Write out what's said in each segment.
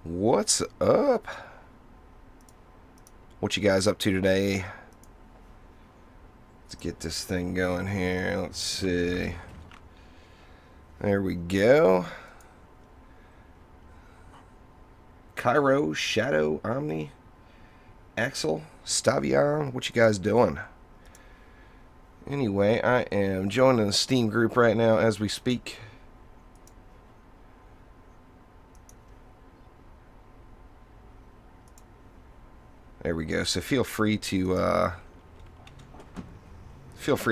What's up? What you guys up to today? Let's get this thing going here. Let's see. There we go. Cairo, Shadow, Omni, Axel, Stavion. What you guys doing? Anyway, I am joining the Steam group right now as we speak. There we go. So feel free to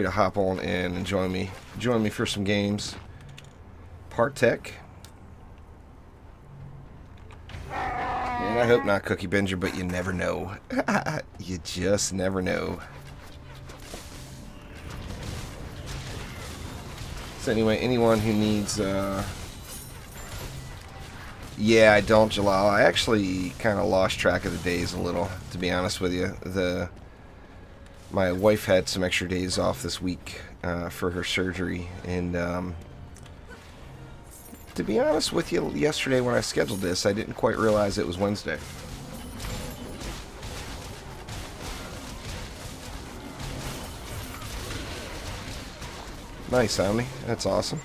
hop on in and join me. Join me for some games. Partech. And I hope not Cookie Binger, but you never know. You just never know. So anyway, anyone who needs yeah, I don't, Jalal. I actually kind of lost track of the days a little, to be honest with you. My wife had some extra days off this week for her surgery, and to be honest with you, yesterday when I scheduled this, I didn't quite realize it was Wednesday. Nice, Omni. That's awesome.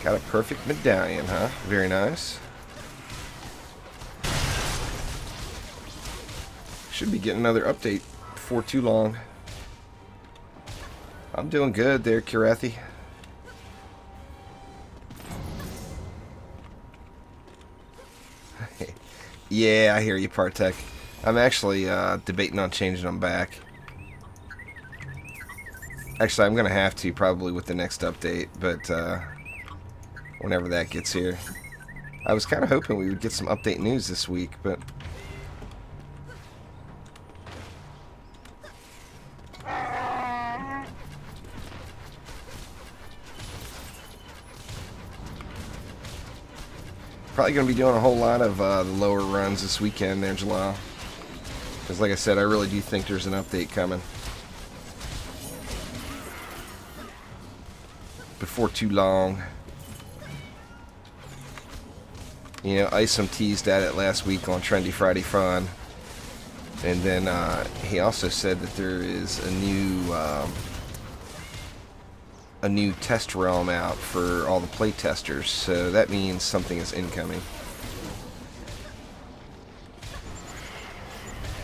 Got a perfect medallion, huh? Very nice. Should be getting another update before too long. I'm doing good there, Kirathi. Yeah, I hear you, Partech. I'm actually debating on changing them back. Actually, I'm going to have to probably with the next update, but whenever that gets here. I was kind of hoping we would get some update news this week, but probably going to be doing a whole lot of the lower runs this weekend there, Jalal. Because like I said, I really do think there's an update coming. Before too long. You know, Isom teased at it last week on Trendy Friday Fun. And then he also said that there is a new test realm out for all the play testers. So that means something is incoming.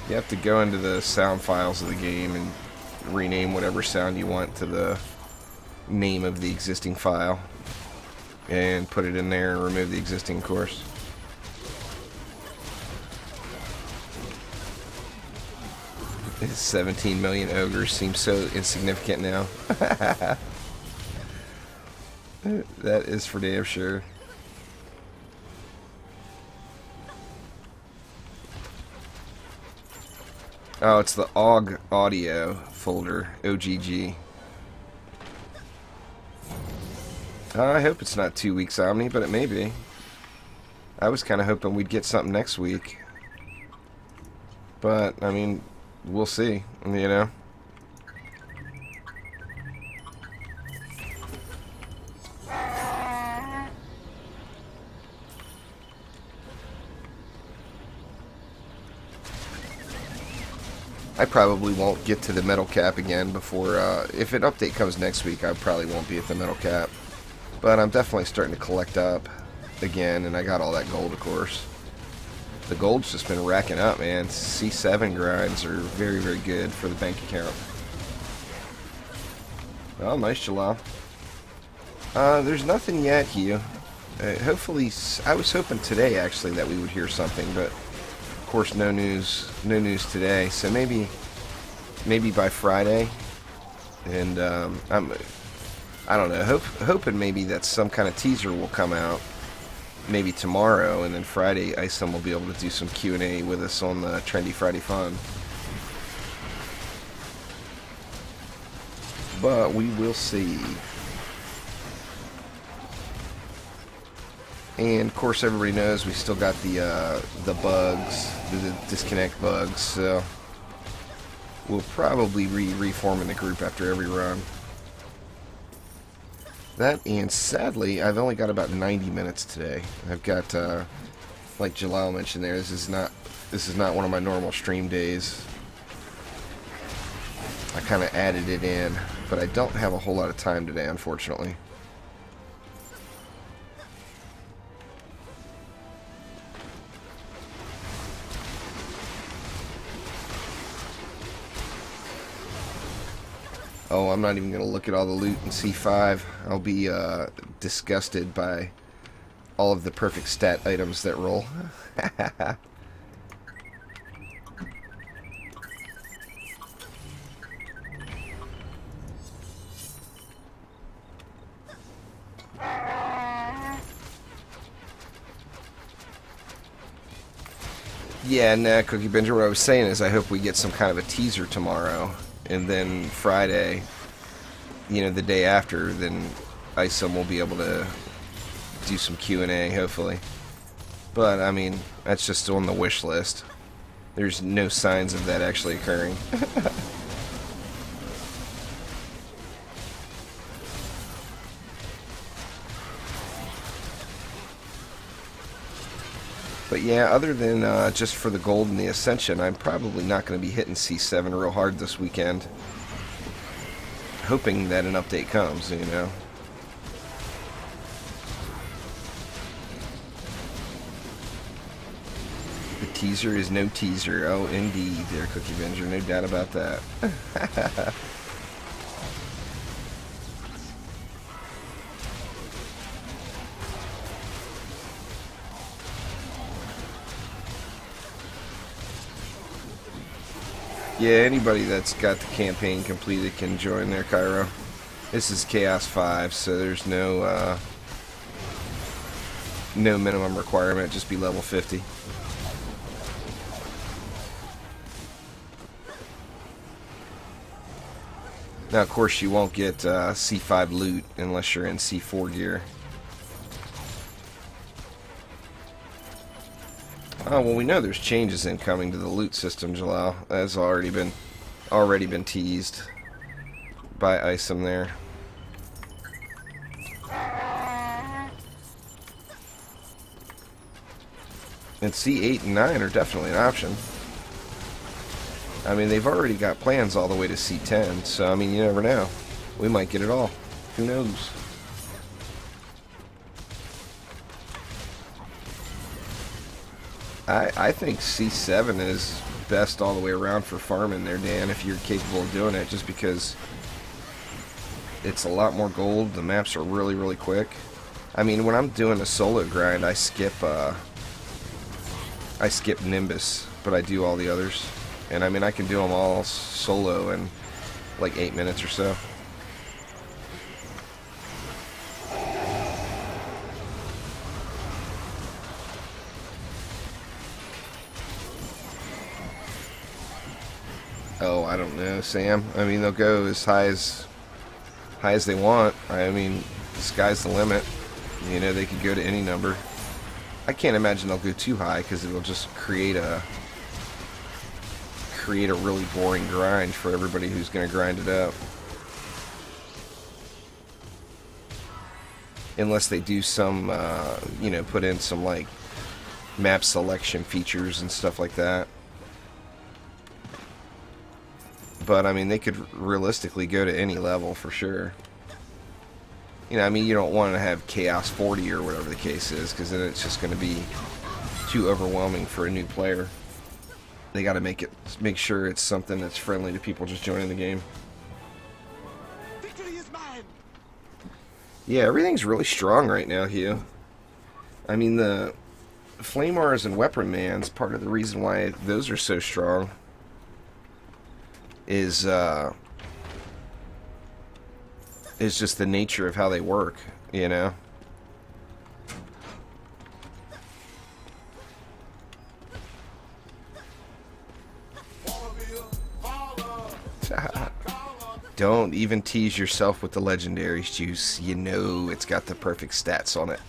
You have to go into the sound files of the game and rename whatever sound you want to the name of the existing file. And put it in there and remove the existing course. His 17 million ogres seems so insignificant now. That is for damn sure. Oh, it's the OGG audio folder, OGG. I hope it's not 2 weeks, Omni, but it may be. I was kind of hoping we'd get something next week. But, I mean, we'll see, you know. I probably won't get to the metal cap again before, if an update comes next week, I probably won't be at the metal cap. But I'm definitely starting to collect up again, and I got all that gold, of course. The gold's just been racking up, man. C7 grinds are very, very good for the bank account. Oh, nice, Jalal. There's nothing yet, Hugh. Hopefully, I was hoping today, actually, that we would hear something, but of course, no news today. So maybe by Friday, and I don't know, hoping maybe that some kind of teaser will come out maybe tomorrow, and then Friday Isom will be able to do some Q&A with us on the Trendy Friday Fun. But we will see. And of course, everybody knows we still got the bugs, the disconnect bugs. So we'll probably reform the group after every run. That, and sadly, I've only got about 90 minutes today. I've got, like Jalal mentioned there, this is not one of my normal stream days. I kind of added it in, but I don't have a whole lot of time today, unfortunately. Oh, I'm not even going to look at all the loot in C5. I'll be disgusted by all of the perfect stat items that roll. Yeah, nah, Cookie Binger, what I was saying is I hope we get some kind of a teaser tomorrow. And then Friday, you know, the day after, then ISOM will be able to do some Q&A, hopefully. But, I mean, that's just on the wish list. There's no signs of that actually occurring. But yeah, other than just for the gold and the ascension, I'm probably not going to be hitting C7 real hard this weekend. Hoping that an update comes, you know. The teaser is no teaser. Oh, indeed, there, Cookie Binger. No doubt about that. Yeah, anybody that's got the campaign completed can join there, Cairo. This is Chaos 5, so there's no no minimum requirement, just be level 50. Now, of course, you won't get C5 loot unless you're in C4 gear. Oh, well, we know there's changes incoming to the loot system, Jalal. That's already been teased by ISOM there. And C8 and 9 are definitely an option. I mean, they've already got plans all the way to C10, so, I mean, you never know. We might get it all. Who knows? I think C7 is best all the way around for farming there, Dan, if you're capable of doing it, just because it's a lot more gold. The maps are really, really quick. I mean, when I'm doing a solo grind, I skip Nimbus, but I do all the others. And I mean, I can do them all solo in like 8 minutes or so. Oh, I don't know, Sam. I mean, they'll go as high as they want. I mean, the sky's the limit. You know, they could go to any number. I can't imagine they'll go too high because it'll just create a really boring grind for everybody who's going to grind it up. Unless they do some, you know, put in some like map selection features and stuff like that. But, I mean, they could realistically go to any level for sure. You know, I mean, you don't want to have Chaos 40 or whatever the case is, because then it's just going to be too overwhelming for a new player. They got to make sure it's something that's friendly to people just joining the game. Victory is mine. Yeah, everything's really strong right now, Hugh. I mean, the Flamars and Weapon Man's part of the reason why those are so strong is just the nature of how they work, you know? Don't even tease yourself with the legendaries, Juice. You know it's got the perfect stats on it.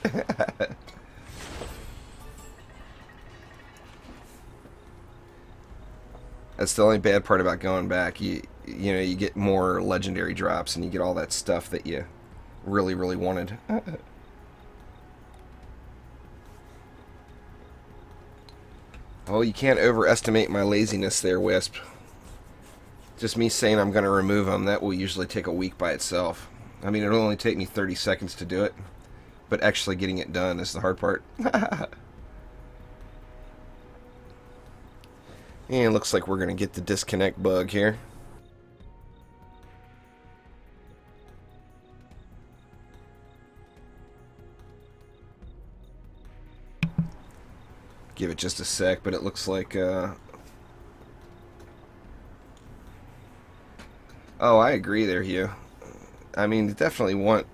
That's the only bad part about going back. You know, you get more legendary drops and you get all that stuff that you really wanted. Oh, you can't overestimate my laziness there, Wisp. Just me saying I'm going to remove them, that will usually take a week by itself. I mean, it'll only take me 30 seconds to do it, but actually getting it done is the hard part. And looks like we're going to get the disconnect bug here. Give it just a sec, but it looks like... Oh, I agree there, Hugh. I mean, definitely want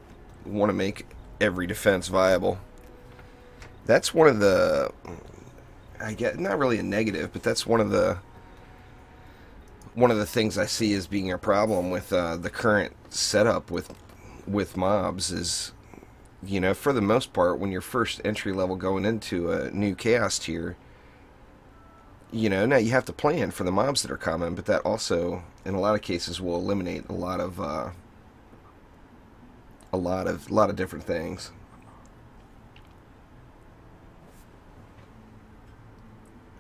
to make every defense viable. That's one of the... I get not really a negative, but that's one of the things I see as being a problem with the current setup with mobs is, you know, for the most part, when you're first entry level going into a new chaos tier, you know, now you have to plan for the mobs that are coming, but that also, in a lot of cases, will eliminate a lot of different things.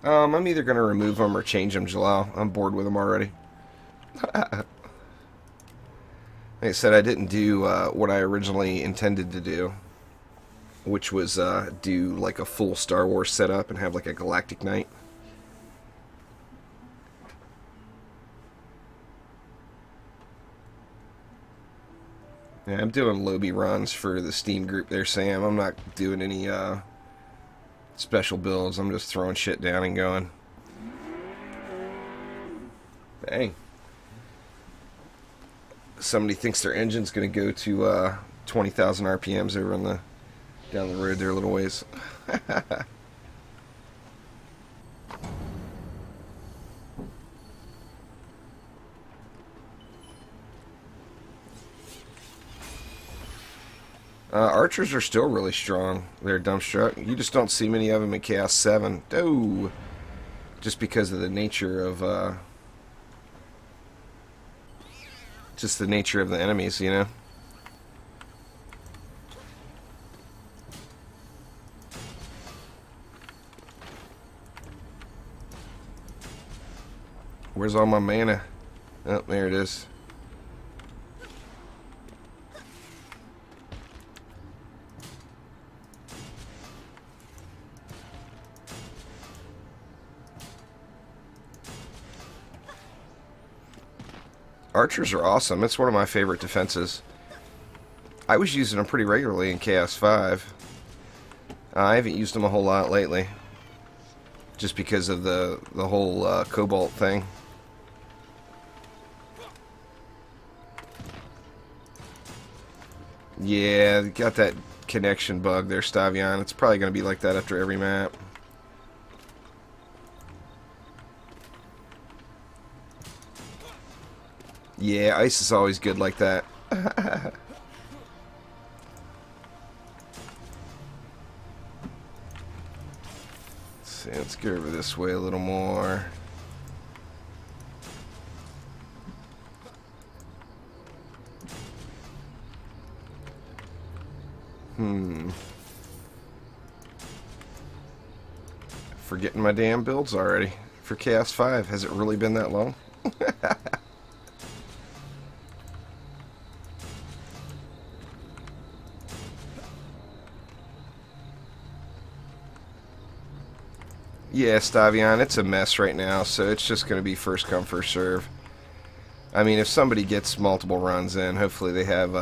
I'm either going to remove them or change them, Jalal. I'm bored with them already. Like I said, I didn't do what I originally intended to do, which was do like a full Star Wars setup and have like a Galactic Night. Yeah, I'm doing lobby runs for the Steam group there, Sam. I'm not doing any special builds. I'm just throwing shit down and going. Dang. Somebody thinks their engine's going to go to 20,000 RPMs over on the down the road there a little ways. Archers are still really strong. They're dumbstruck. You just don't see many of them in Chaos 7. Oh, just because of the nature of just the nature of the enemies, you know. Where's all my mana? Oh, there it is. Archers are awesome. It's one of my favorite defenses. I was using them pretty regularly in Chaos 5. I haven't used them a whole lot lately, just because of the whole Cobalt thing. Yeah, got that connection bug there, Stavion. It's probably going to be like that after every map. Yeah, ice is always good like that. Let's see, let's get over this way a little more. Forgetting my damn builds already. For Chaos 5, has it really been that long? Yeah, Stavion, it's a mess right now, so it's just going to be first come, first serve. I mean, if somebody gets multiple runs in, hopefully they have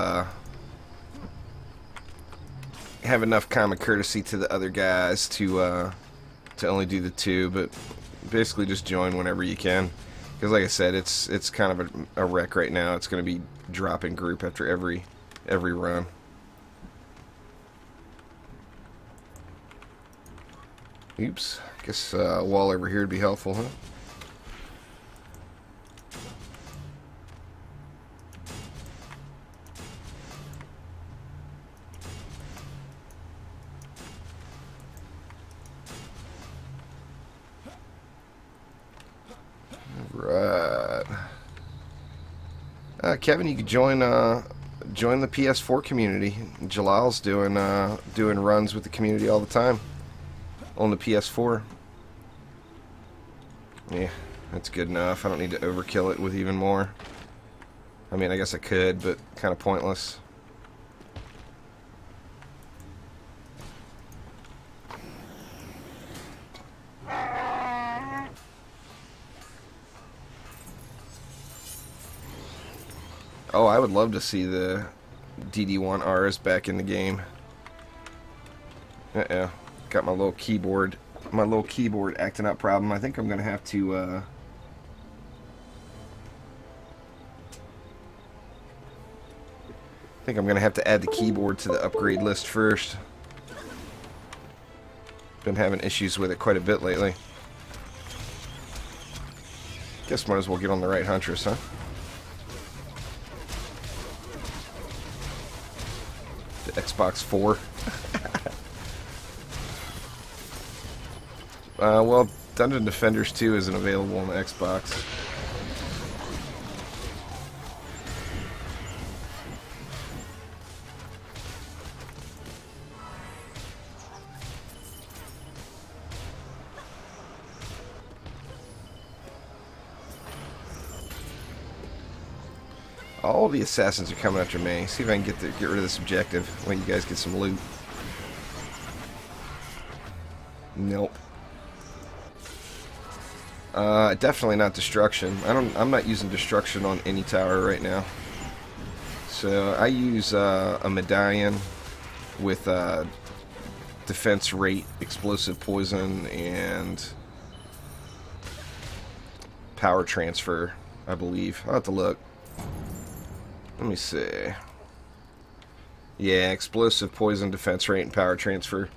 enough common courtesy to the other guys to only do the 2, but basically just join whenever you can. Because like I said, it's kind of a wreck right now. It's going to be dropping group after every run. Oops. Guess a wall over here would be helpful, huh? Kevin, you could join the PS4 community. Jalal's doing runs with the community all the time on the PS4. Yeah, that's good enough. I don't need to overkill it with even more. I mean, I guess I could, but kind of pointless. Oh, I would love to see the DD1Rs back in the game. Uh-oh. Got my little keyboard acting up problem. I think I'm gonna have to I think I'm gonna have to add the keyboard to the upgrade list first. Been having issues with it quite a bit lately. Guess might as well get on the right Huntress, huh? The Xbox 4. Well, Dungeon Defenders 2 isn't available on the Xbox. All the assassins are coming after me. See if I can get rid of this objective when you guys get some loot. Nope. Definitely not destruction. I'm not using destruction on any tower right now. So I use a medallion with defense rate, explosive poison, and power transfer, I believe. I'll have to look. Let me see. Yeah, explosive poison, defense rate, and power transfer.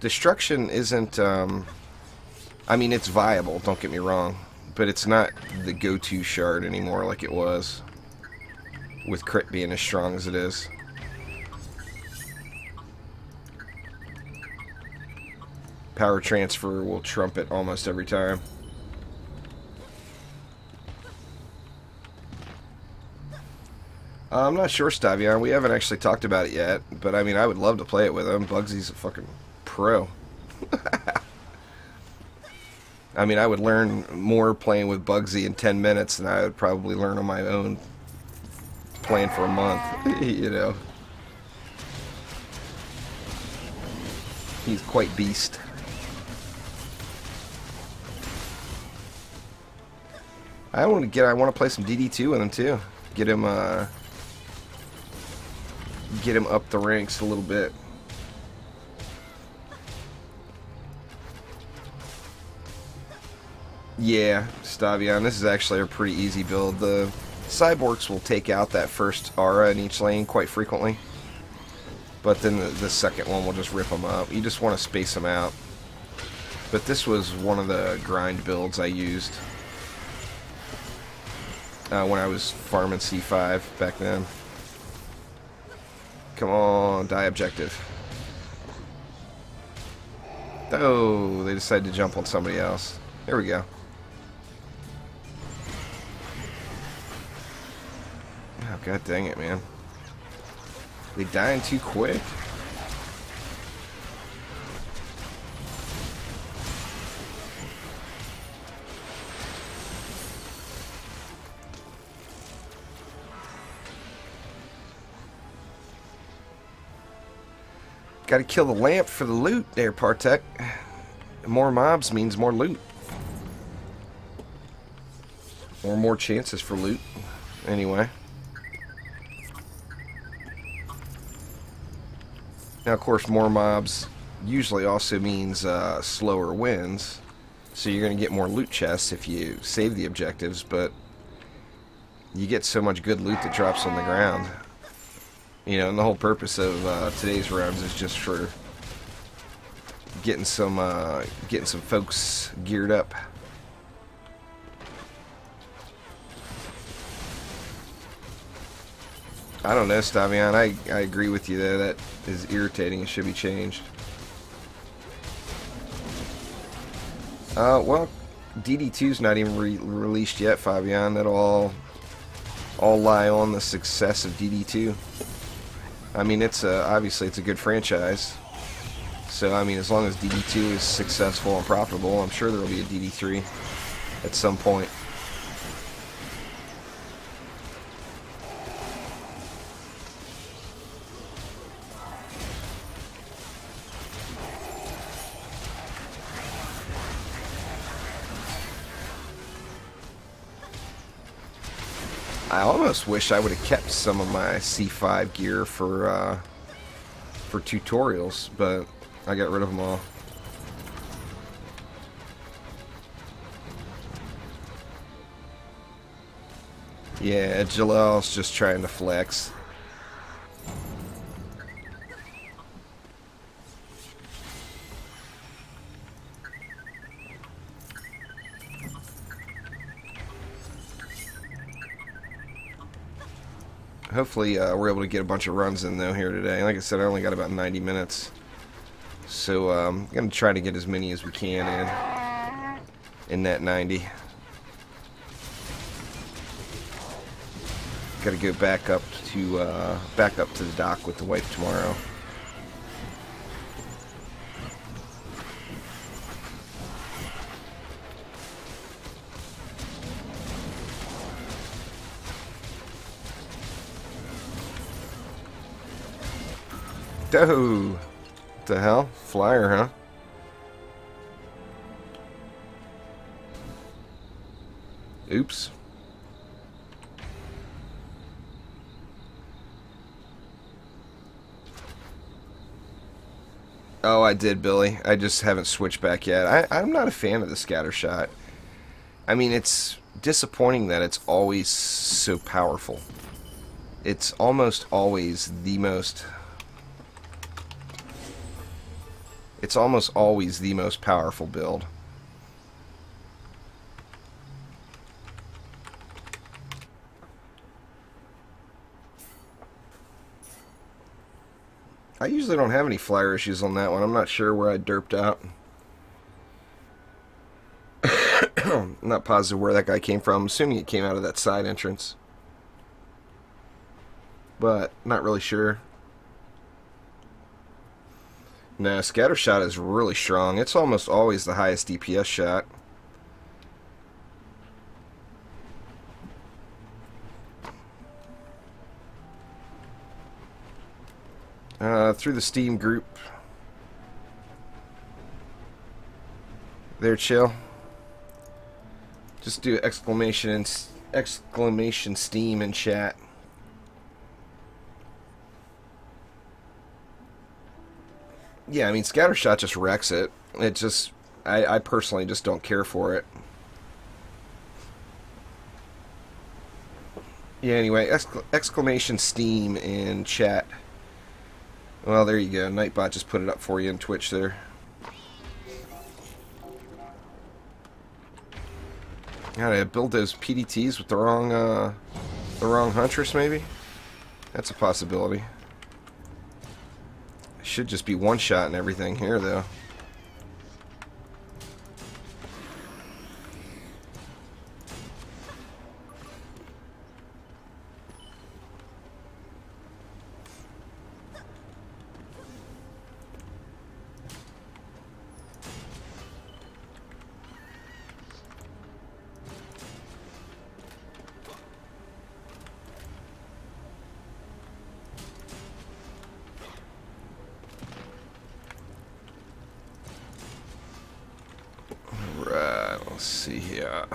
Destruction isn't, I mean, it's viable, don't get me wrong, but it's not the go-to shard anymore like it was, with crit being as strong as it is. Power transfer will trump it almost every time. I'm not sure, Stavion. We haven't actually talked about it yet, but I mean, I would love to play it with him. Bugsy's a fucking pro. I mean, I would learn more playing with Bugsy in 10 minutes than I would probably learn on my own playing for a month, you know. He's quite beast. I want to play some DD2 with him too. Get him up the ranks a little bit. Yeah, Stavion, this is actually a pretty easy build. The cyborgs will take out that first aura in each lane quite frequently, but then the second one will just rip them up. You just want to space them out. But this was one of the grind builds I used when I was farming C5 back then. Come on, die objective. Oh, they decided to jump on somebody else. There we go. Oh, god dang it, man. They dying too quick. Gotta kill the lamp for the loot there, Partek. More mobs means more loot. Or more chances for loot. Anyway. Now, of course, more mobs usually also means slower wins. So you're going to get more loot chests if you save the objectives, but you get so much good loot that drops on the ground. You know, and the whole purpose of today's runs is just for getting some folks geared up. I don't know, Stavion. I agree with you there. That is irritating. It should be changed. Well, DD2's not even released yet, Fabian. That'll all all lie on the success of DD2. I mean, it's obviously it's a good franchise. So, I mean, as long as DD2 is successful and profitable, I'm sure there will be a DD3 at some point. I almost wish I would have kept some of my C5 gear for tutorials, but I got rid of them all. Yeah, Jalal's just trying to flex. Hopefully we're able to get a bunch of runs in though here today. Like I said, I only got about 90 minutes. So I'm going to try to get as many as we can in that 90. Got to go back up to the dock with the wife tomorrow. Oh, what the hell? Flyer, huh? Oops. Oh, I did, Billy. I just haven't switched back yet. I'm not a fan of the scatter shot. I mean, it's disappointing that it's always so powerful. It's almost always the most... It's almost always the most powerful build. I usually don't have any flyer issues on that one. I'm not sure where I derped out. I'm not positive where that guy came from. I'm assuming it came out of that side entrance. But not really sure. Nah, scatter shot is really strong. It's almost always the highest DPS shot. Through the Steam group. There, chill. Just do exclamation Steam in chat. Yeah, I mean, Scattershot just wrecks it. It just... I personally just don't care for it. Yeah, anyway, exclamation Steam in chat. Well, there you go. Nightbot just put it up for you in Twitch there. Gotta build those PDTs with the wrong Huntress, maybe? That's a possibility. Should just be one shot and everything here, though. Right, let's see here.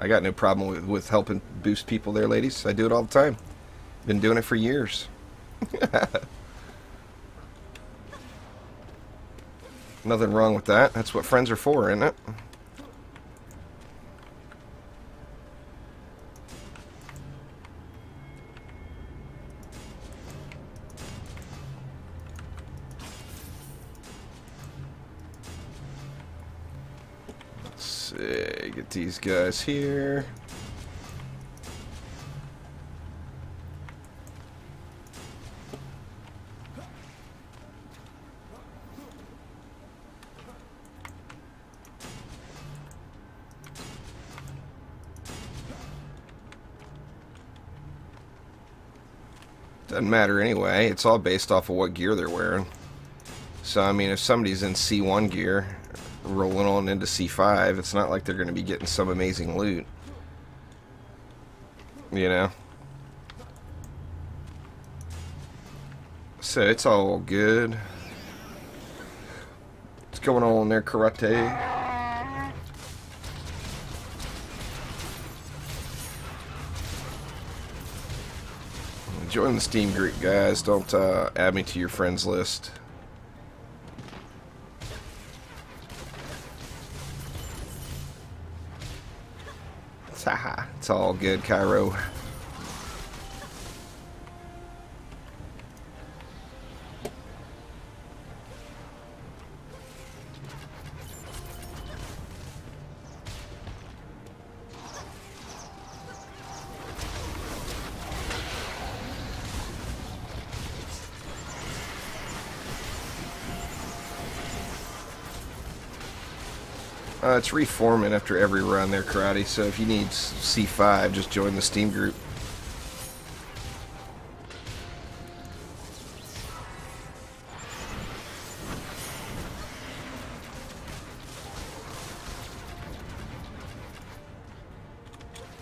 I got no problem with helping boost people there, ladies. I do it all the time. Been doing it for years. Nothing wrong with that. That's what friends are for, isn't it? Let's see, get these guys here. Doesn't matter anyway. It's all based off of what gear they're wearing. So, I mean, if somebody's in C1 gear, rolling on into C5, it's not like they're going to be getting some amazing loot. You know? So, it's all good. What's going on there, Karate? Join the Steam group, guys. Don't add me to your friends list. It's all good, Cairo. It's reforming after every run there, Karate, so if you need C5, just join the Steam group.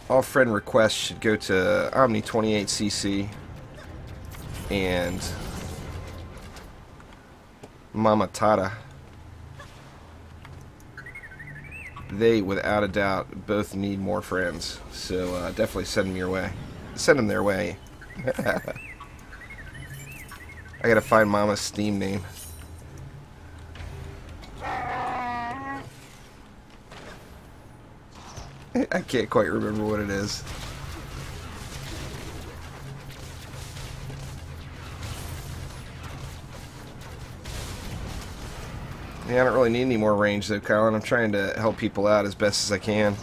All friend requests should go to Omni28cc and Mama Tata. They, without a doubt, both need more friends. So definitely send them your way. Send them their way. I gotta find Mama's Steam name. I can't quite remember what it is. Yeah, I don't really need any more range though, Colin. I'm trying to help people out as best as I can.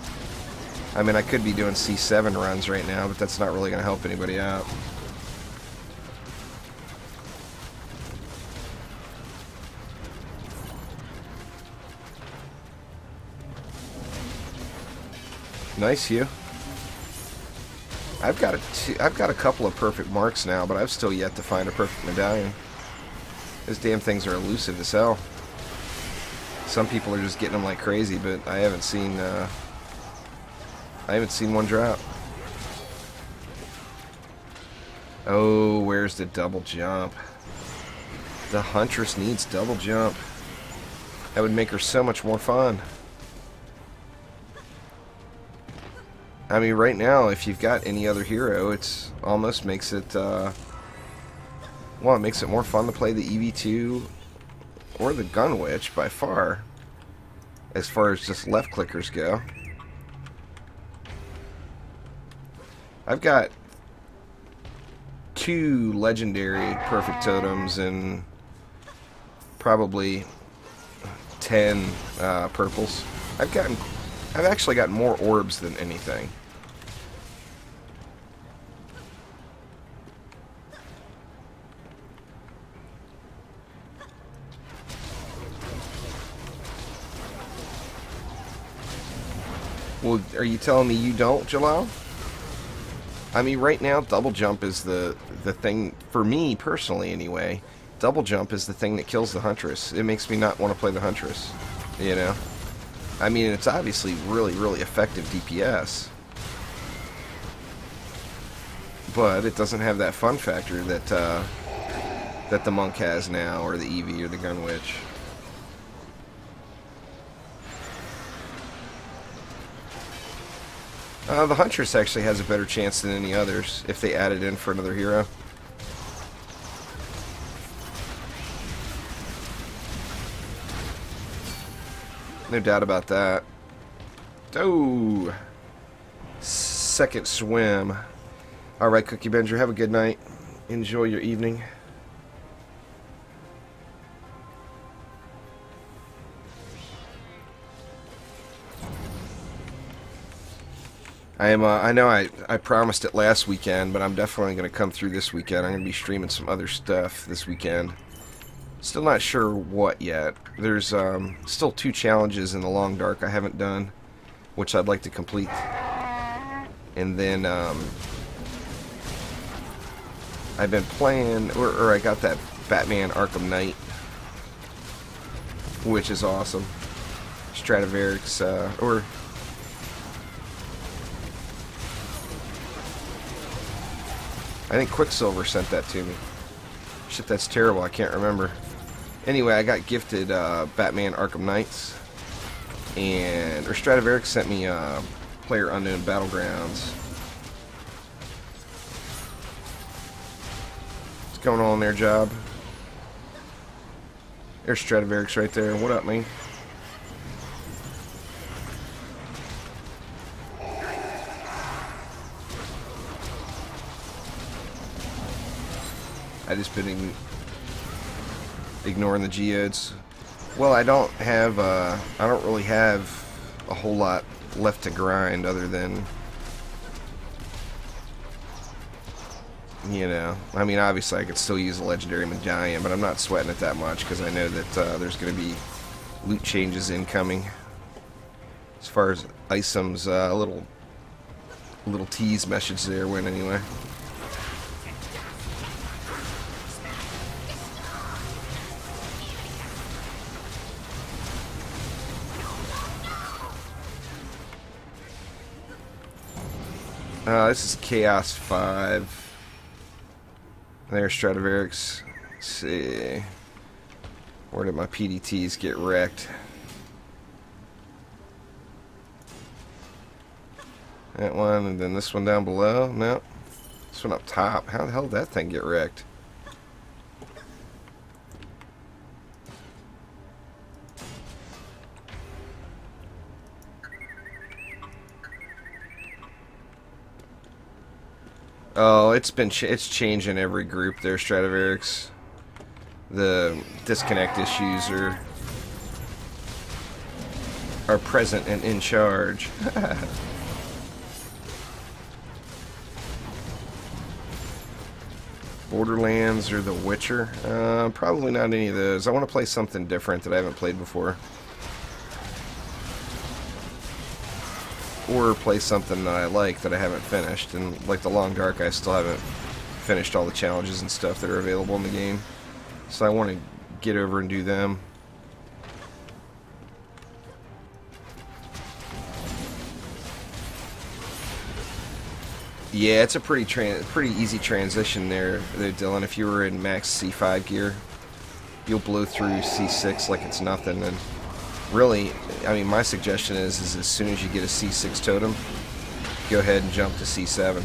I mean, I could be doing C7 runs right now, but that's not really going to help anybody out. Nice, Hugh. I've got a couple of perfect marks now, but I've still yet to find a perfect medallion. Those damn things are elusive as hell. Some people are just getting them like crazy, but I haven't seen one drop. Oh, where's the double jump? The Huntress needs double jump. That would make her so much more fun. I mean, right now, if you've got any other hero, it's almost makes it, well, it makes it more fun to play the EV2 or the Gun Witch by far as just left clickers go. I've got 2 legendary perfect totems and probably 10 purples. I've actually got more orbs than anything. Well, are you telling me you don't, Jalal? I mean, right now, double jump is the thing, for me personally anyway. Double jump is the thing that kills the Huntress. It makes me not want to play the Huntress, you know? I mean, it's obviously really, really effective DPS. But it doesn't have that fun factor that that the Monk has now, or the Eevee, or the Gun Witch. The Huntress actually has a better chance than any others if they add it in for another hero. No doubt about that. Oh! Second swim. Alright, Cookie Bender, have a good night. Enjoy your evening. I know I promised it last weekend, but I'm definitely going to come through this weekend. I'm going to be streaming some other stuff this weekend. Still not sure what yet. There's still 2 challenges in the Long Dark I haven't done, which I'd like to complete. And then I've been playing, or I got that Batman Arkham Knight, which is awesome. Stradivarius, or I think Quicksilver sent that to me. Shit, that's terrible. I can't remember. Anyway, I got gifted Batman Arkham Knights, and or Stradivarius sent me Player Unknown Battlegrounds. What's going on there, Job? There's Stradivarius right there. What up, man? I just been ignoring the geodes. Well, I don't really have a whole lot left to grind other than, you know, I mean, obviously I could still use a legendary medallion, but I'm not sweating it that much because I know that there's going to be loot changes incoming. As far as Isom's little tease message there went anyway. This is Chaos 5. There's Stradivarius. Let's see. Where did my PDTs get wrecked? That one, and then this one down below? No. This one up top. How the hell did that thing get wrecked? Oh, it's changing every group there, Stradivarius. The disconnect issues are present and in charge. Borderlands or The Witcher? Probably not any of those. I want to play something different that I haven't played before. Or play something that I like that I haven't finished. And like The Long Dark, I still haven't finished all the challenges and stuff that are available in the game. So I want to get over and do them. Yeah, it's a pretty easy transition there, Dylan. If you were in max C5 gear, you'll blow through C6 like it's nothing. And really, I mean, my suggestion is as soon as you get a C6 totem, go ahead and jump to C7.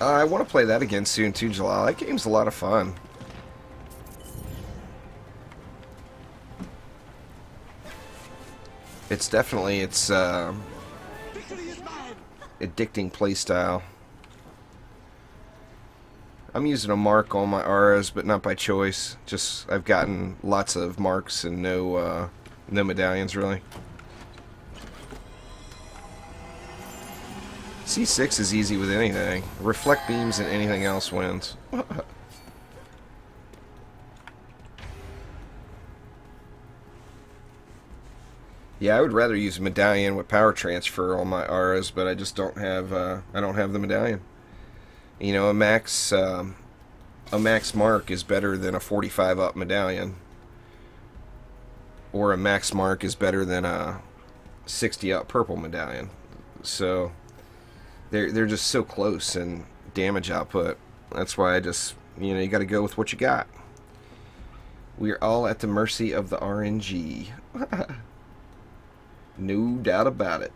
I want to play that again soon too, Jalal. That game's a lot of fun. It's definitely addicting playstyle. I'm using a mark on my auras, but not by choice. Just I've gotten lots of marks and no medallions really. C6 is easy with anything. Reflect beams and anything else wins. Yeah, I would rather use a medallion with power transfer on my auras, but I just don't have the medallion. You know, a max mark is better than a 45 up medallion, or a max mark is better than a 60 up purple medallion. So they're just so close in damage output. That's why I just, you know, you got to go with what you got. We are all at the mercy of the RNG. No doubt about it.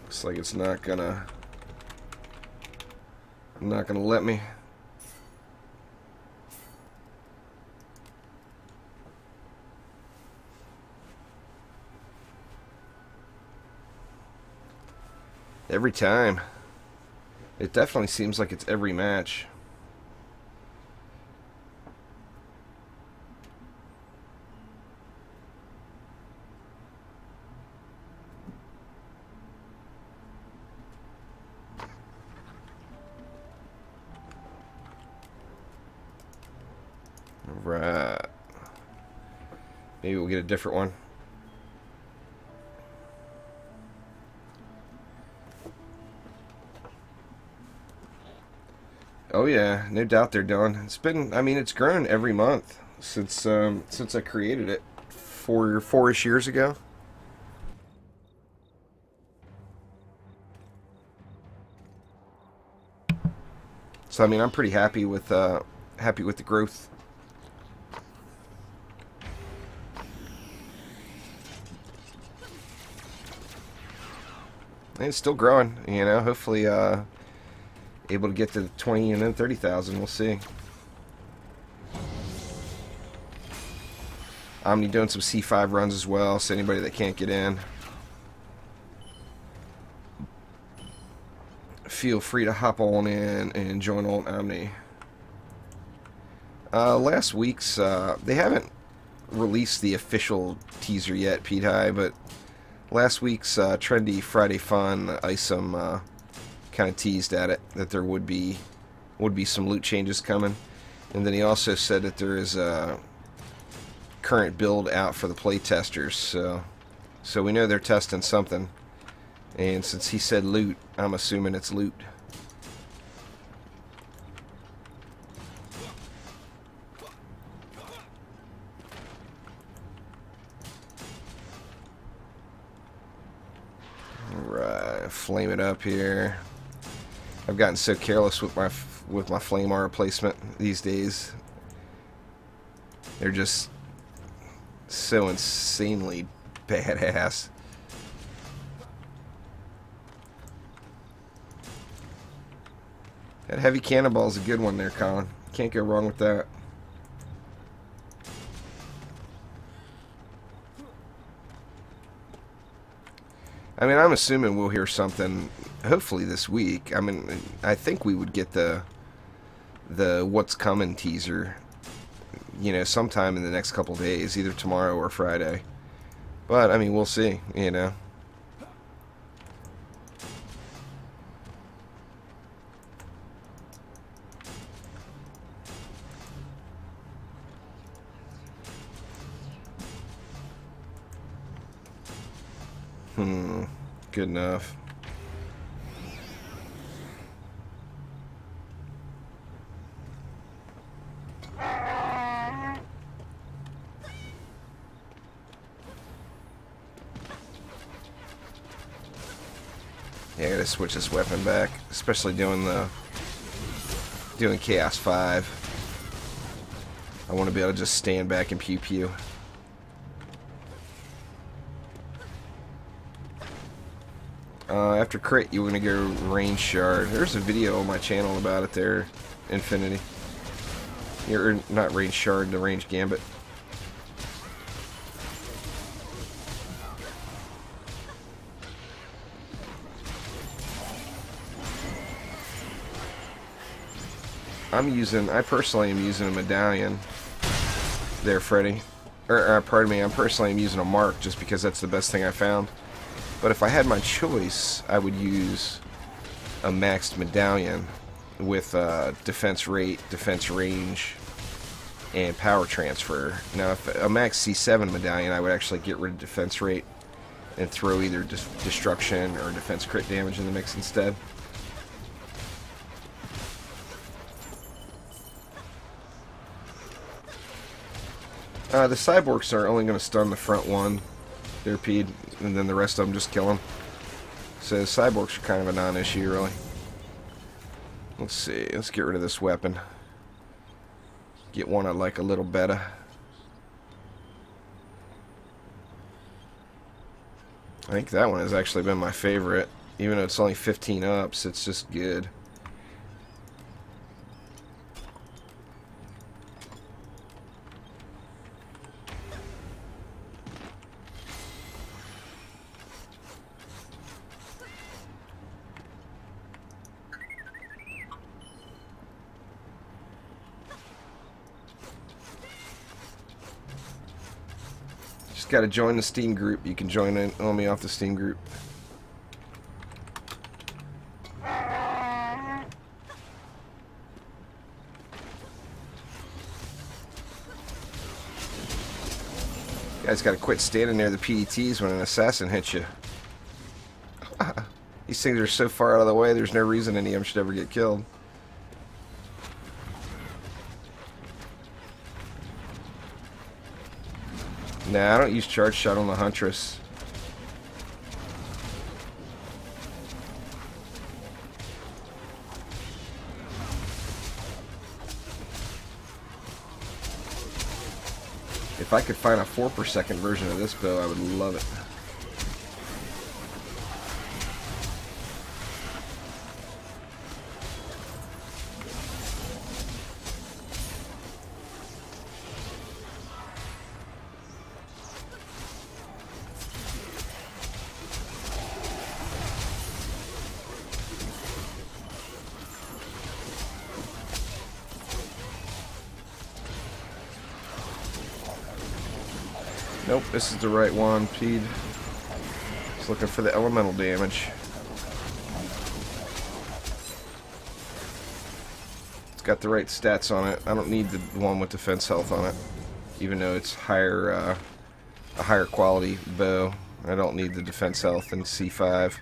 Looks like it's not gonna let me. Every time. It definitely seems like it's every match. Right. Maybe we'll get a different one. Oh yeah, no doubt they're done. It's been, I mean, it's grown every month since I created it four-ish years ago. So I mean, I'm pretty happy with the growth. And it's still growing, you know. Hopefully, able to get to 20 and then 30,000. We'll see. Omni doing some C5 runs as well, so anybody that can't get in, feel free to hop on in and join on Omni. Last week's, they haven't released the official teaser yet, Pete High, but last week's Trendy Friday Fun, Isom kind of teased at it that there would be some loot changes coming, and then he also said that there is a current build out for the playtesters, so we know they're testing something, and since he said loot, I'm assuming it's loot. Alright, flame it up here. I've gotten so careless with my flame armor placement these days. They're just so insanely badass. That heavy cannonball is a good one there, Colin. Can't go wrong with that. I mean, I'm assuming we'll hear something hopefully this week. I mean, I think we would get the what's coming teaser, you know, sometime in the next couple days, either tomorrow or Friday. But I mean, we'll see, you know. Good enough. Yeah, I gotta switch this weapon back, especially doing Chaos 5. I want to be able to just stand back and pew pew. After crit, you want to go range shard. There's a video on my channel about it there, Infinity. Or not range shard, the range gambit. I personally am using a medallion there, Freddy. Pardon me, I personally am using a mark just because that's the best thing I found. But if I had my choice, I would use a maxed medallion with defense rate, defense range, and power transfer. Now, if a max C7 medallion, I would actually get rid of defense rate and throw either destruction or defense crit damage in the mix instead. The cyborgs are only going to stun the front one, their Pede, and then the rest of them just kill them. So cyborgs are kind of a non-issue, really. Let's see, let's get rid of this weapon. Get one I like a little better. I think that one has actually been my favorite. Even though it's only 15 ups, it's just good. Got to join the Steam group. You can join on me off the Steam group. Guys got to quit standing near the PDTs when an assassin hits you. These things are so far out of the way, there's no reason any of them should ever get killed. Nah, I don't use charge shot on the Huntress. If I could find a 4/2 version of this bow, I would love it. Nope, this is the right one, Pede. Just looking for the elemental damage. It's got the right stats on it. I don't need the one with defense health on it, even though it's higher, a higher quality bow. I don't need the defense health in C5.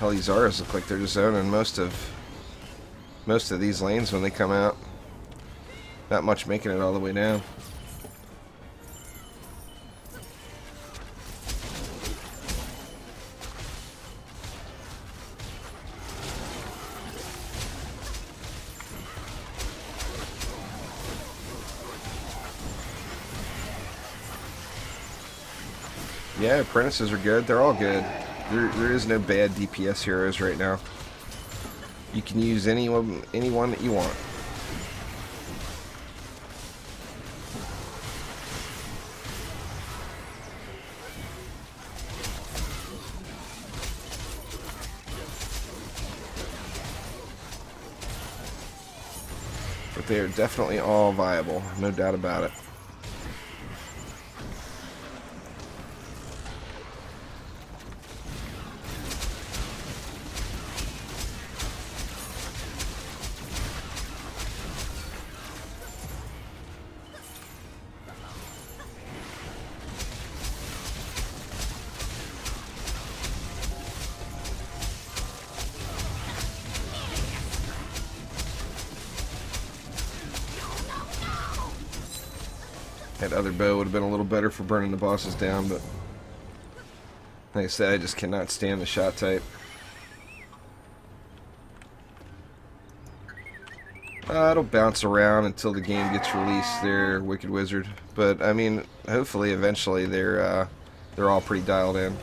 Hell, these Zaras look like they're just zoning most of these lanes when they come out. Not much making it all the way down. Yeah, apprentices are good. They're all good. There is no bad DPS heroes right now. You can use anyone that you want. But they are definitely all viable, no doubt about it. That other bow would have been a little better for burning the bosses down, but like I said, I just cannot stand the shot type. It'll bounce around until the game gets released there, Wicked Wizard. But I mean, hopefully eventually they're all pretty dialed in.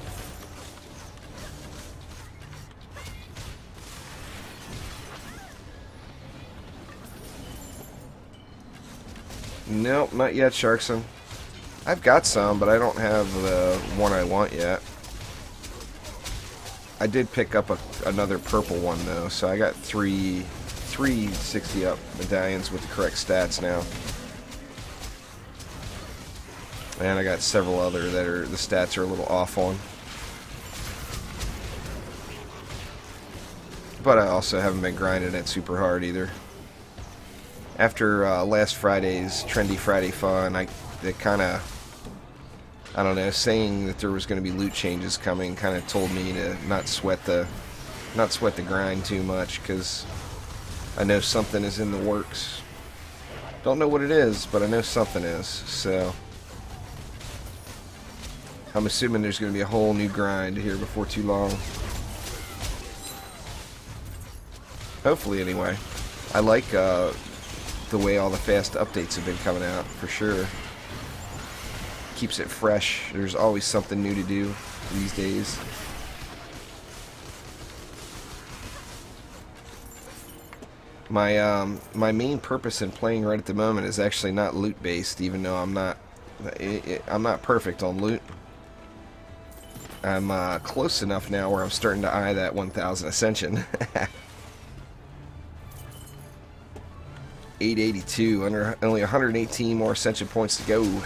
Nope, not yet, Sharkson. I've got some, but I don't have the one I want yet. I did pick up another purple one, though, so I got three 60 up medallions with the correct stats now. And I got several other that the stats are a little off on. But I also haven't been grinding it super hard either. After last Friday's Trendy Friday fun, it kind of, I don't know, saying that there was going to be loot changes coming kind of told me to not sweat the grind too much, because I know something is in the works. Don't know what it is, but I know something is. So I'm assuming there's going to be a whole new grind here before too long. Hopefully, anyway. I like the way all the fast updates have been coming out, for sure. Keeps it fresh. There's always something new to do these days. My main purpose in playing right at the moment is actually not loot based, even though I'm not perfect on loot. I'm close enough now where I'm starting to eye that 1,000 Ascension. 882, under only 118 more Ascension points to go.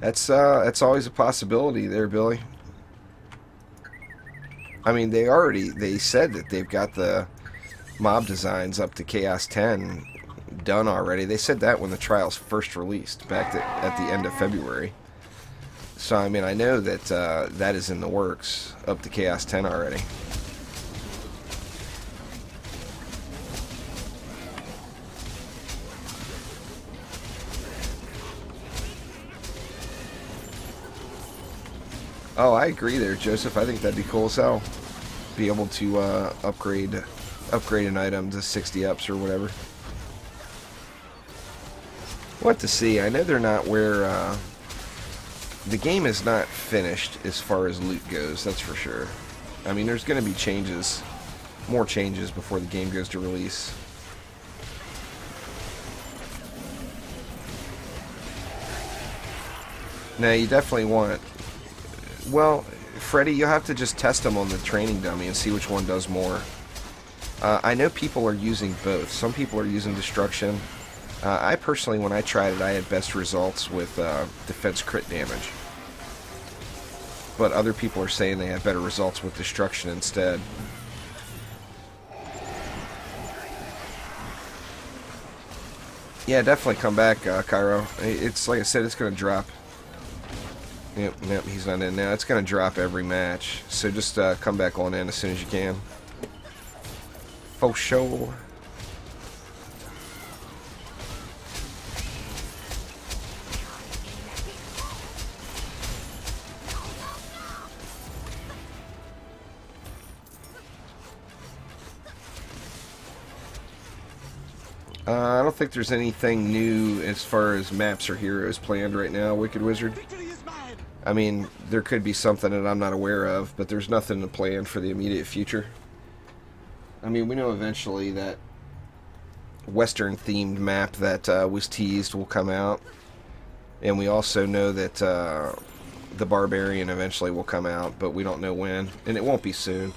That's always a possibility there, Billy. I mean, they said that they've got the mob designs up to Chaos 10 done already. They said that when the trials first released back at the end of February. So I mean, I know that that is in the works up to Chaos 10 already. Oh, I agree there, Joseph. I think that'd be cool as hell. Be able to upgrade an item to 60 ups or whatever. What to see? I know they're not where the game is not finished as far as loot goes. That's for sure. I mean, there's going to be changes, more changes before the game goes to release. Now, you definitely want. Well, Freddy, you'll have to just test them on the training dummy and see which one does more. I know people are using both. Some people are using destruction. I personally, when I tried it, I had best results with defense crit damage. But other people are saying they have better results with destruction instead. Yeah, definitely come back, Cairo. It's like I said, it's going to drop. Yep, he's not in now. It's going to drop every match. So just come back on in as soon as you can. For sure. I don't think there's anything new as far as maps or heroes planned right now, Wicked Wizard. I mean, there could be something that I'm not aware of, but there's nothing planned for the immediate future. I mean, we know eventually that Western-themed map that was teased will come out. And we also know that the Barbarian eventually will come out, but we don't know when. And it won't be soon.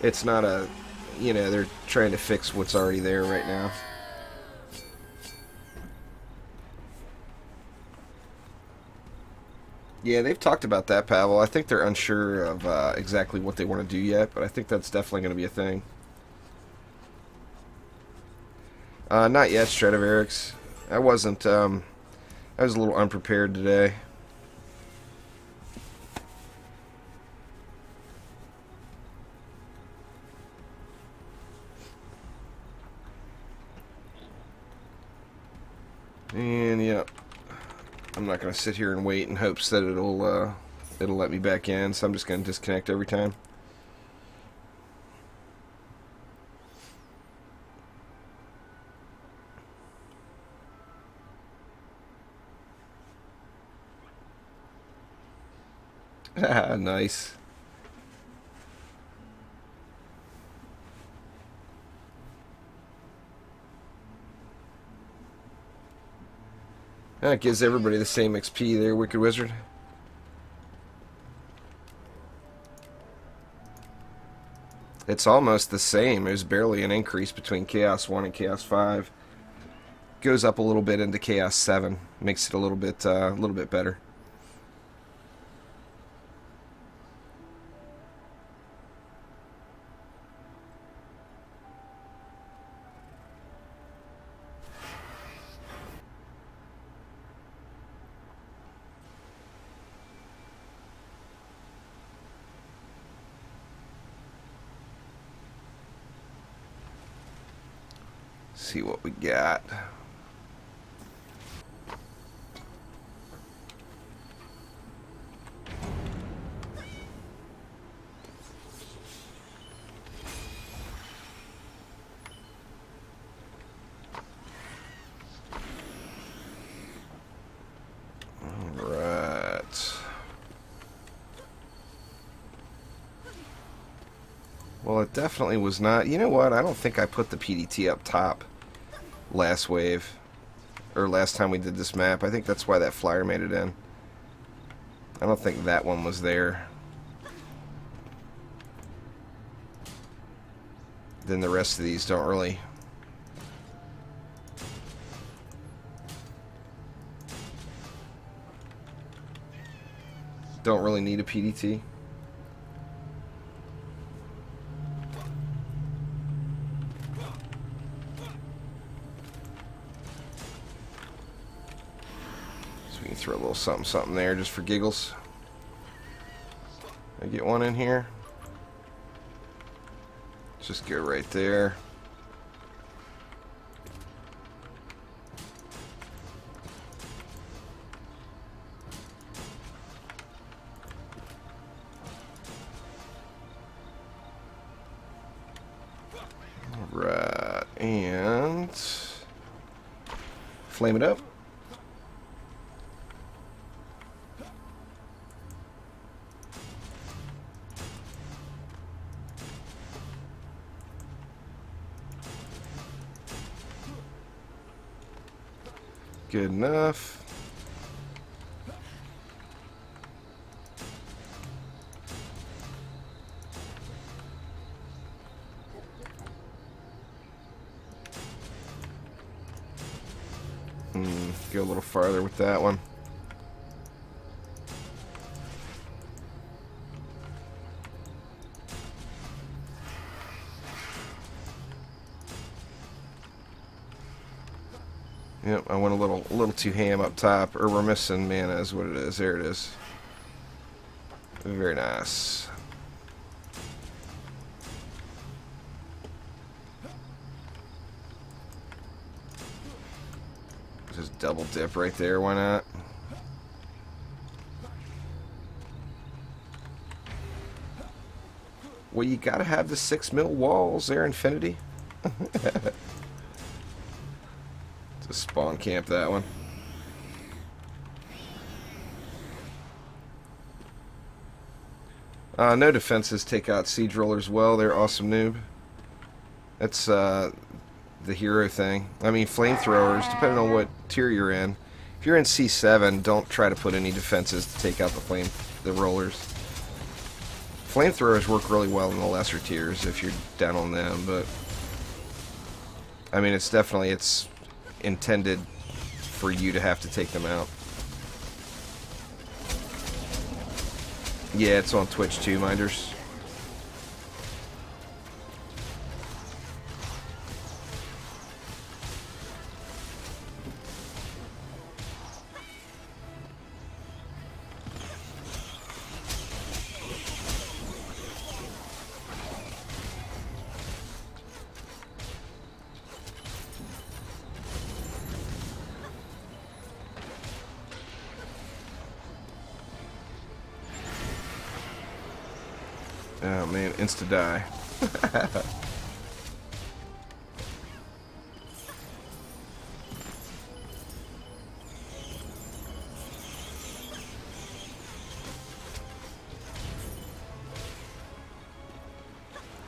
It's not a... You know, they're trying to fix what's already there right now. Yeah, they've talked about that, Pavel. I think they're unsure of exactly what they want to do yet, but I think that's definitely going to be a thing. Not yet, Stradivarius. I wasn't, I was a little unprepared today. And, yeah. I'm not going to sit here and wait in hopes that it'll let me back in, so I'm just going to disconnect every time. Nice. That gives everybody the same XP there, Wicked Wizard. It's almost the same. There's barely an increase between Chaos 1 and Chaos 5. Goes up a little bit into Chaos 7. Makes it a little bit better. See what we got. Well, it definitely was not. You know what? I don't think I put the PDT up top last wave. Or last time we did this map. I think that's why that flyer made it in. I don't think that one was there. Then the rest of these don't really... don't really need a PDT. So we can throw a little something there just for giggles. I get one in here. Just go right there. Right, and flame it up. Good enough. Go a little farther with that one. Yep, I went a little too ham up top, or we're missing mana is what it is. There it is. Very nice. Just double dip right there, why not? Well, you gotta have the 6 mil walls there, Infinity. Just spawn camp that one. No defenses take out siege rollers well. They're awesome noob. That's the hero thing. I mean, flamethrowers, depending on what tier you're in. If you're in C7, don't try to put any defenses to take out the rollers. Flamethrowers work really well in the lesser tiers if you're down on them, but I mean, it's intended for you to have to take them out. Yeah, it's on Twitch too, minders. Oh man, insta die.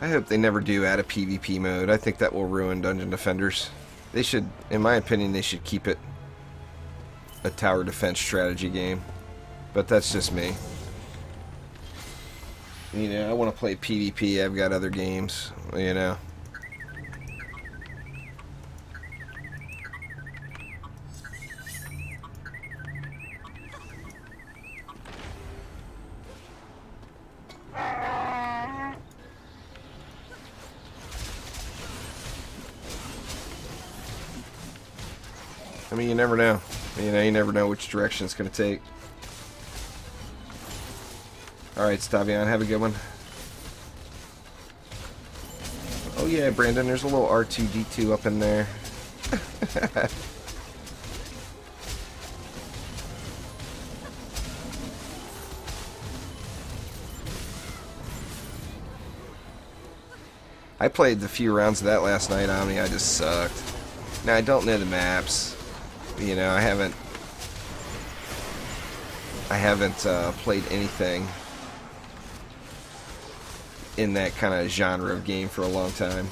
I hope they never do add a PvP mode. I think that will ruin Dungeon Defenders. They should, in my opinion, they should keep it a tower defense strategy game. But that's just me. You know, I want to play PvP. I've got other games, you know. I mean, you never know. You know, you never know which direction it's going to take. Alright, Stavion, have a good one. Oh yeah, Brandon, there's a little R2-D2 up in there. I played the few rounds of that last night, Omni. I just sucked. Now, I don't know the maps. You know, I haven't played anything in that kind of genre of game for a long time.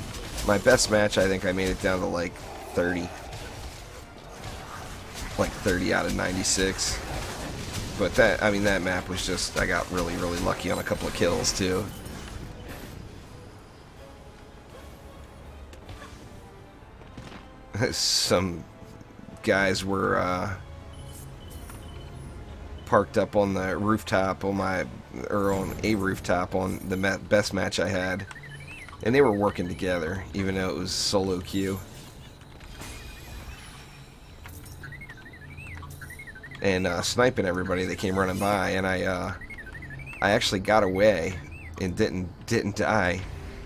My best match, I think I made it down to like 30. Like 30 out of 96. But that, I mean, that map was just, I got really, really lucky on a couple of kills too. Some guys were parked up on the rooftop on a rooftop on the best match I had, and they were working together even though it was solo queue. And sniping everybody that came running by, and I actually got away and didn't die.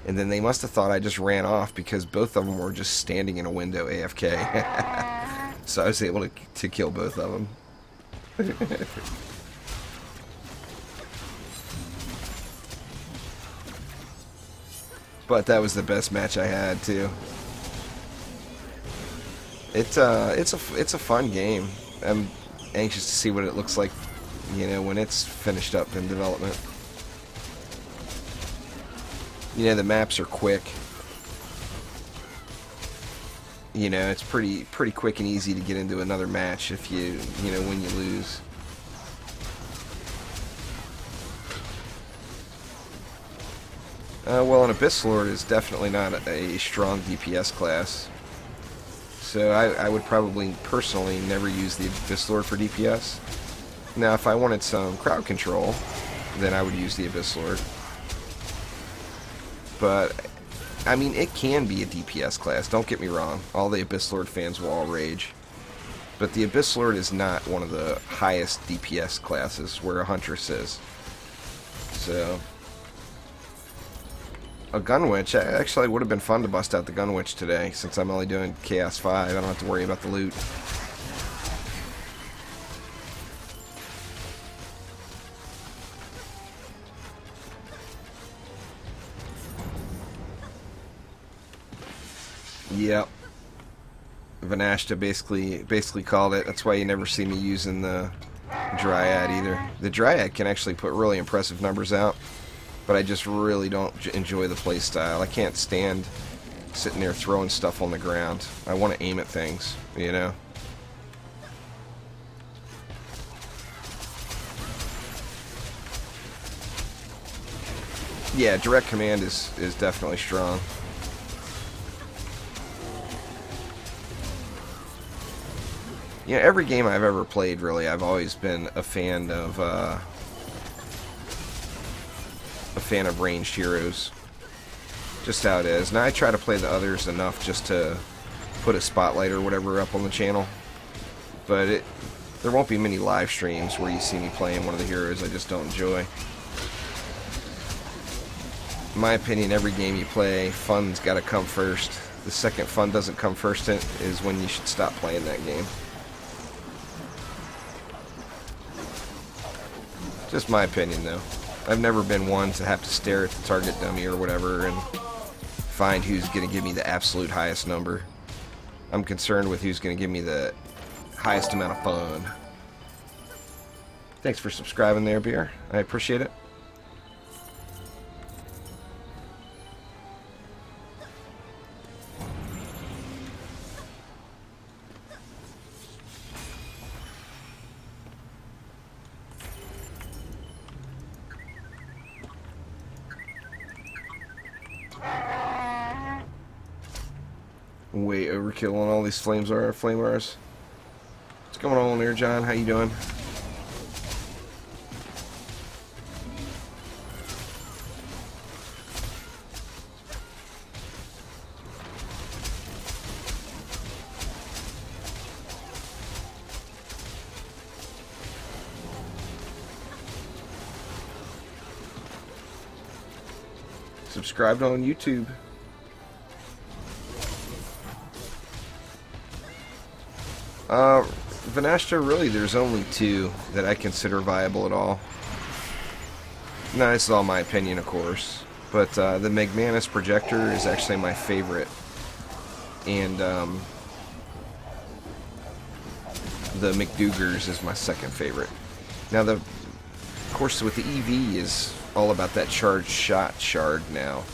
And then they must have thought I just ran off because both of them were just standing in a window AFK. So I was able to kill both of them. But that was the best match I had too. It's a fun game. I'm anxious to see what it looks like, you know, when it's finished up in development. You know, the maps are quick. You know, it's pretty quick and easy to get into another match if you know, when you lose. Well, an Abyss Lord is definitely not a strong DPS class. So I would probably personally never use the Abyss Lord for DPS. Now, if I wanted some crowd control, then I would use the Abyss Lord. But, I mean, it can be a DPS class, don't get me wrong. All the Abyss Lord fans will all rage. But the Abyss Lord is not one of the highest DPS classes where a Huntress is. So, a Gun Witch, actually would have been fun to bust out the Gun Witch today, since I'm only doing Chaos 5. I don't have to worry about the loot. Yep. Vanashta basically called it. That's why you never see me using the Dryad either. The Dryad can actually put really impressive numbers out, but I just really don't enjoy the playstyle. I can't stand sitting there throwing stuff on the ground. I want to aim at things, you know? Yeah, direct command is definitely strong. You know, every game I've ever played, really, I've always been a fan of ranged heroes. Just how it is. Now I try to play the others enough just to put a spotlight or whatever up on the channel. But there won't be many live streams where you see me playing one of the heroes I just don't enjoy. In my opinion, every game you play, fun's got to come first. The second fun doesn't come first is when you should stop playing that game. Just my opinion, though. I've never been one to have to stare at the target dummy or whatever and find who's going to give me the absolute highest number. I'm concerned with who's going to give me the highest amount of fun. Thanks for subscribing there, Beer. I appreciate it. Way overkill on all these flame bars. What's going on there, John? How you doing? Subscribed on YouTube. Vanashta, really, there's only two that I consider viable at all. No, this is all my opinion, of course. But the Megmanus Projector is actually my favorite. And the McDougars is my second favorite. Now, of course, with the EV is all about that charged shot shard now.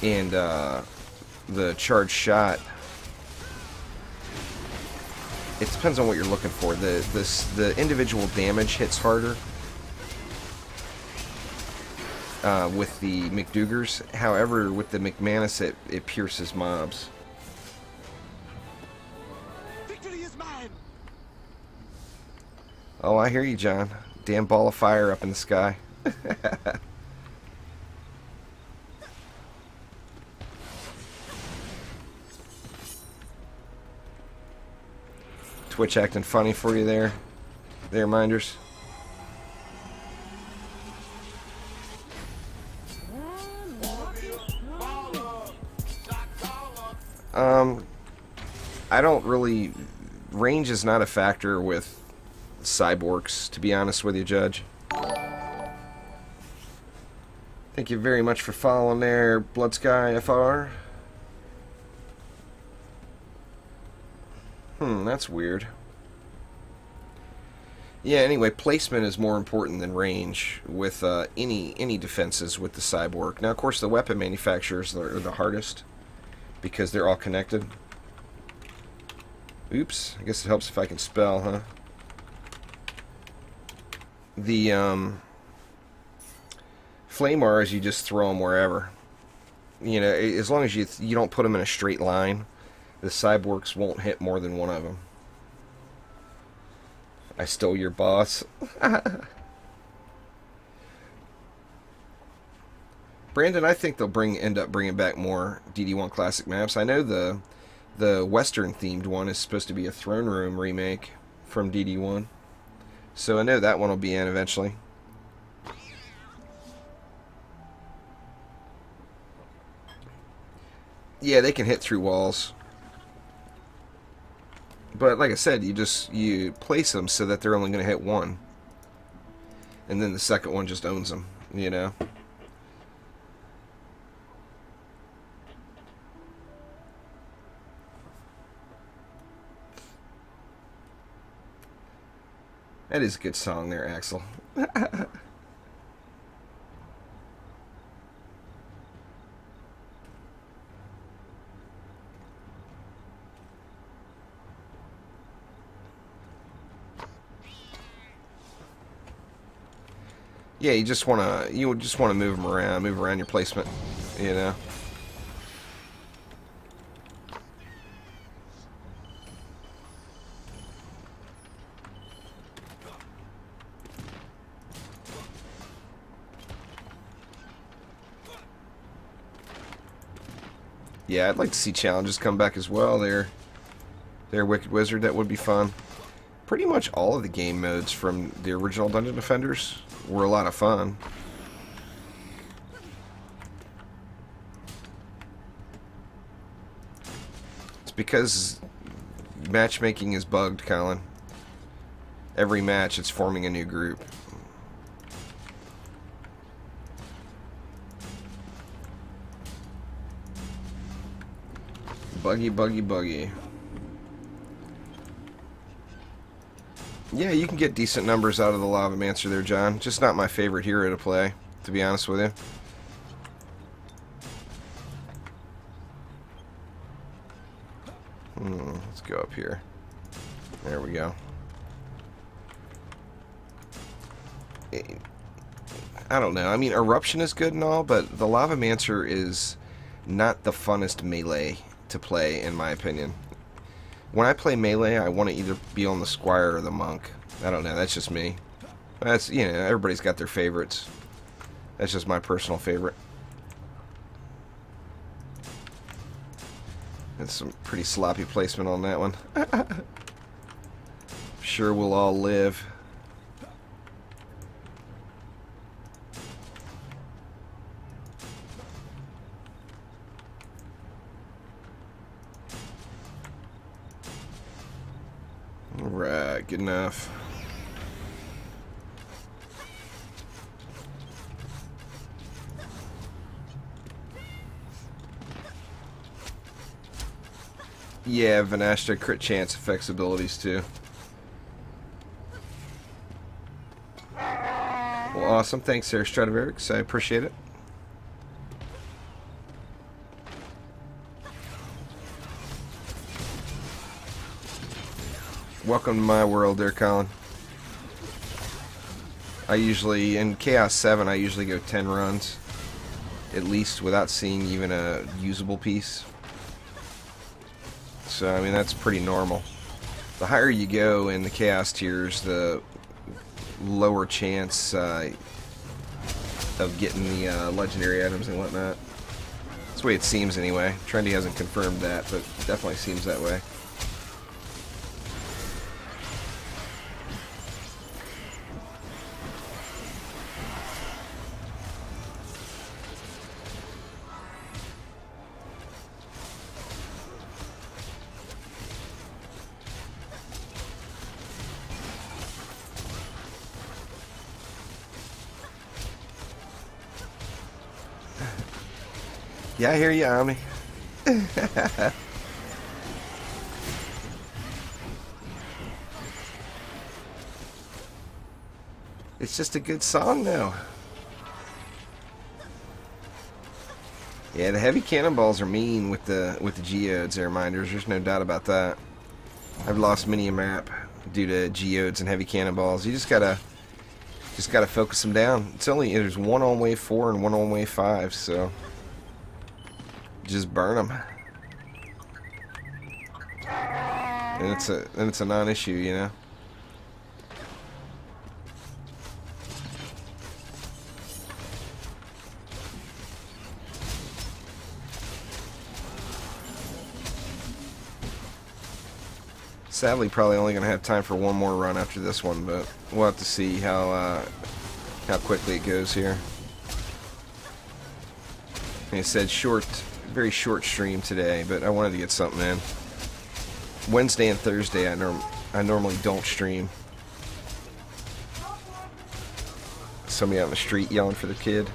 And the charged shot, it depends on what you're looking for. The individual damage hits harder with the McDougars. However, with the McManus, it pierces mobs. Victory is mine. Oh, I hear you, John. Damn ball of fire up in the sky. Twitch acting funny for you there. There, Minders. I don't really... Range is not a factor with cyborgs, to be honest with you, Judge. Thank you very much for following there, Blood Sky FR. That's weird. Yeah, anyway, placement is more important than range with any defenses with the cyborg. Now, of course, the weapon manufacturers are the hardest because they're all connected. Oops, I guess it helps if I can spell, huh? The Flamars, you just throw them wherever. You know, as long as you don't put them in a straight line, the cyborgs won't hit more than one of them. I stole your boss. Brandon, I think they'll end up bringing back more DD1 Classic maps. I know the Western themed one is supposed to be a Throne Room remake from DD1. So I know that one will be in eventually. Yeah, they can hit through walls. But like I said, you place them so that they're only going to hit one. And then the second one just owns them, you know? That is a good song there, Axel. Yeah, you just wanna move them around, move around your placement, you know. Yeah, I'd like to see challenges come back as well. There, Wicked Wizard. That would be fun. Pretty much all of the game modes from the original Dungeon Defenders were a lot of fun. It's because matchmaking is bugged, Colin. Every match, it's forming a new group. Buggy, buggy, buggy. Yeah, you can get decent numbers out of the Lavamancer there, John. Just not my favorite hero to play, to be honest with you. Let's go up here. There we go. I don't know. I mean, Eruption is good and all, but the Lavamancer is not the funnest melee to play, in my opinion. When I play melee, I want to either be on the Squire or the Monk. I don't know, that's just me. That's, you know, everybody's got their favorites. That's just my personal favorite. That's some pretty sloppy placement on that one. Sure we'll all live. Alright, good enough. Yeah, Vanashta crit chance affects abilities too. Well, Awesome. Thanks, Sarah Stradivarius. I appreciate it. Welcome to my world there, Colin. I usually, in Chaos 7, I usually go 10 runs. At least, without seeing even a usable piece. So, I mean, that's pretty normal. The higher you go in the Chaos tiers, the lower chance of getting the legendary items and whatnot. That's the way it seems anyway. Trendy hasn't confirmed that, but it definitely seems that way. Yeah, I hear you, Ami. It's just a good song now. Yeah, the heavy cannonballs are mean with the geodes there, minders. There's no doubt about that. I've lost many a map due to geodes and heavy cannonballs. You just gotta focus them down. There's one on wave 4 and one on wave 5, so just burn them. And it's a non-issue, you know. Sadly, probably only going to have time for one more run after this one, but we'll have to see how quickly it goes here. Like I said, very short stream today, but I wanted to get something in. Wednesday and Thursday, I normally don't stream. Somebody out in the street yelling for the kid.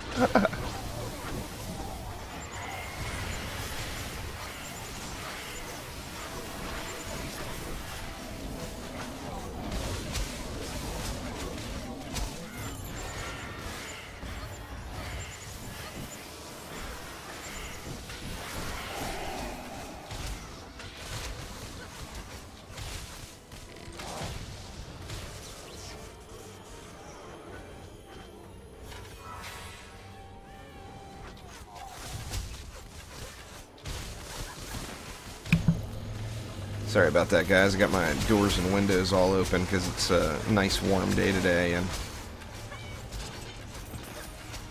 Sorry about that, guys. I got my doors and windows all open because it's a nice warm day today, and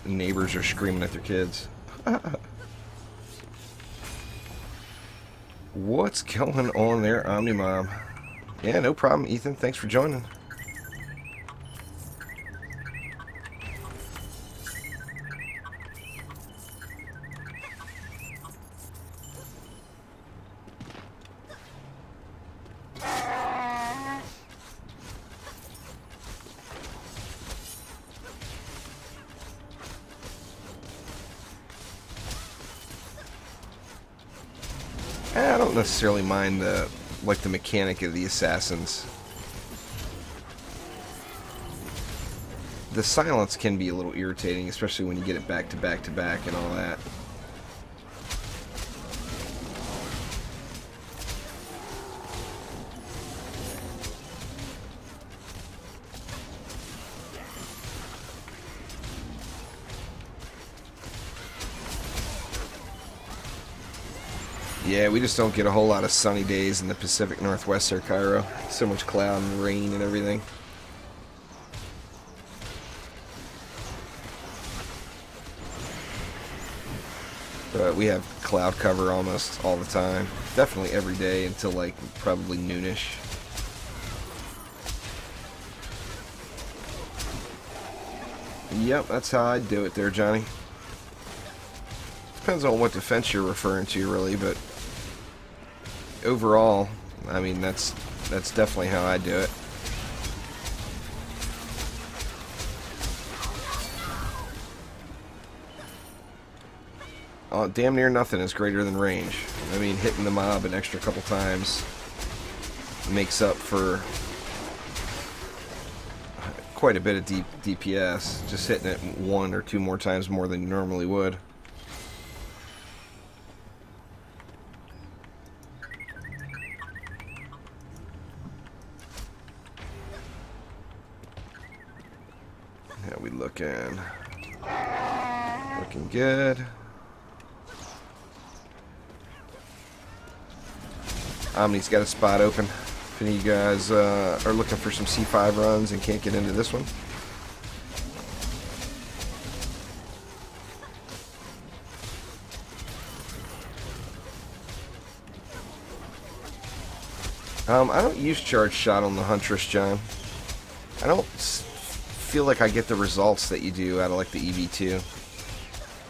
the neighbors are screaming at their kids. What's going on there, Omnimom? Yeah, no problem, Ethan. Thanks for joining. I don't necessarily mind the mechanic of the assassins. The silence can be a little irritating, especially when you get it back to back to back and all that. Yeah, we just don't get a whole lot of sunny days in the Pacific Northwest there, Cairo. So much cloud and rain and everything. But we have cloud cover almost all the time. Definitely every day until like probably noonish. Yep, that's how I do it there, Johnny. Depends on what defense you're referring to, really, but overall, I mean, that's definitely how I do it. Damn near nothing is greater than range. I mean, hitting the mob an extra couple times makes up for quite a bit of DPS, just hitting it 1 or 2 more times more than you normally would. How we looking? Looking good. Omni's got a spot open. If any of you guys are looking for some C5 runs and can't get into this one. I don't use charge shot on the Huntress, John. I don't feel like I get the results that you do out of like the EV2.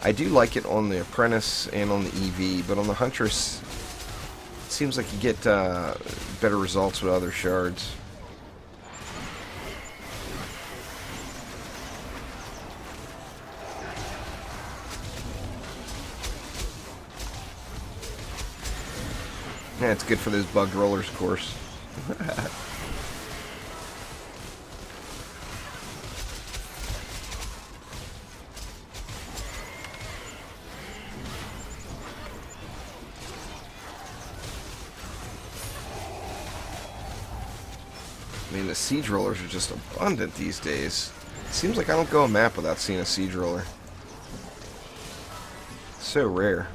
I do like it on the Apprentice and on the EV, but on the Huntress, it seems like you get better results with other shards. Yeah, it's good for those bugged rollers, of course. I mean, the siege rollers are just abundant these days. It seems like I don't go a map without seeing a siege roller. So rare.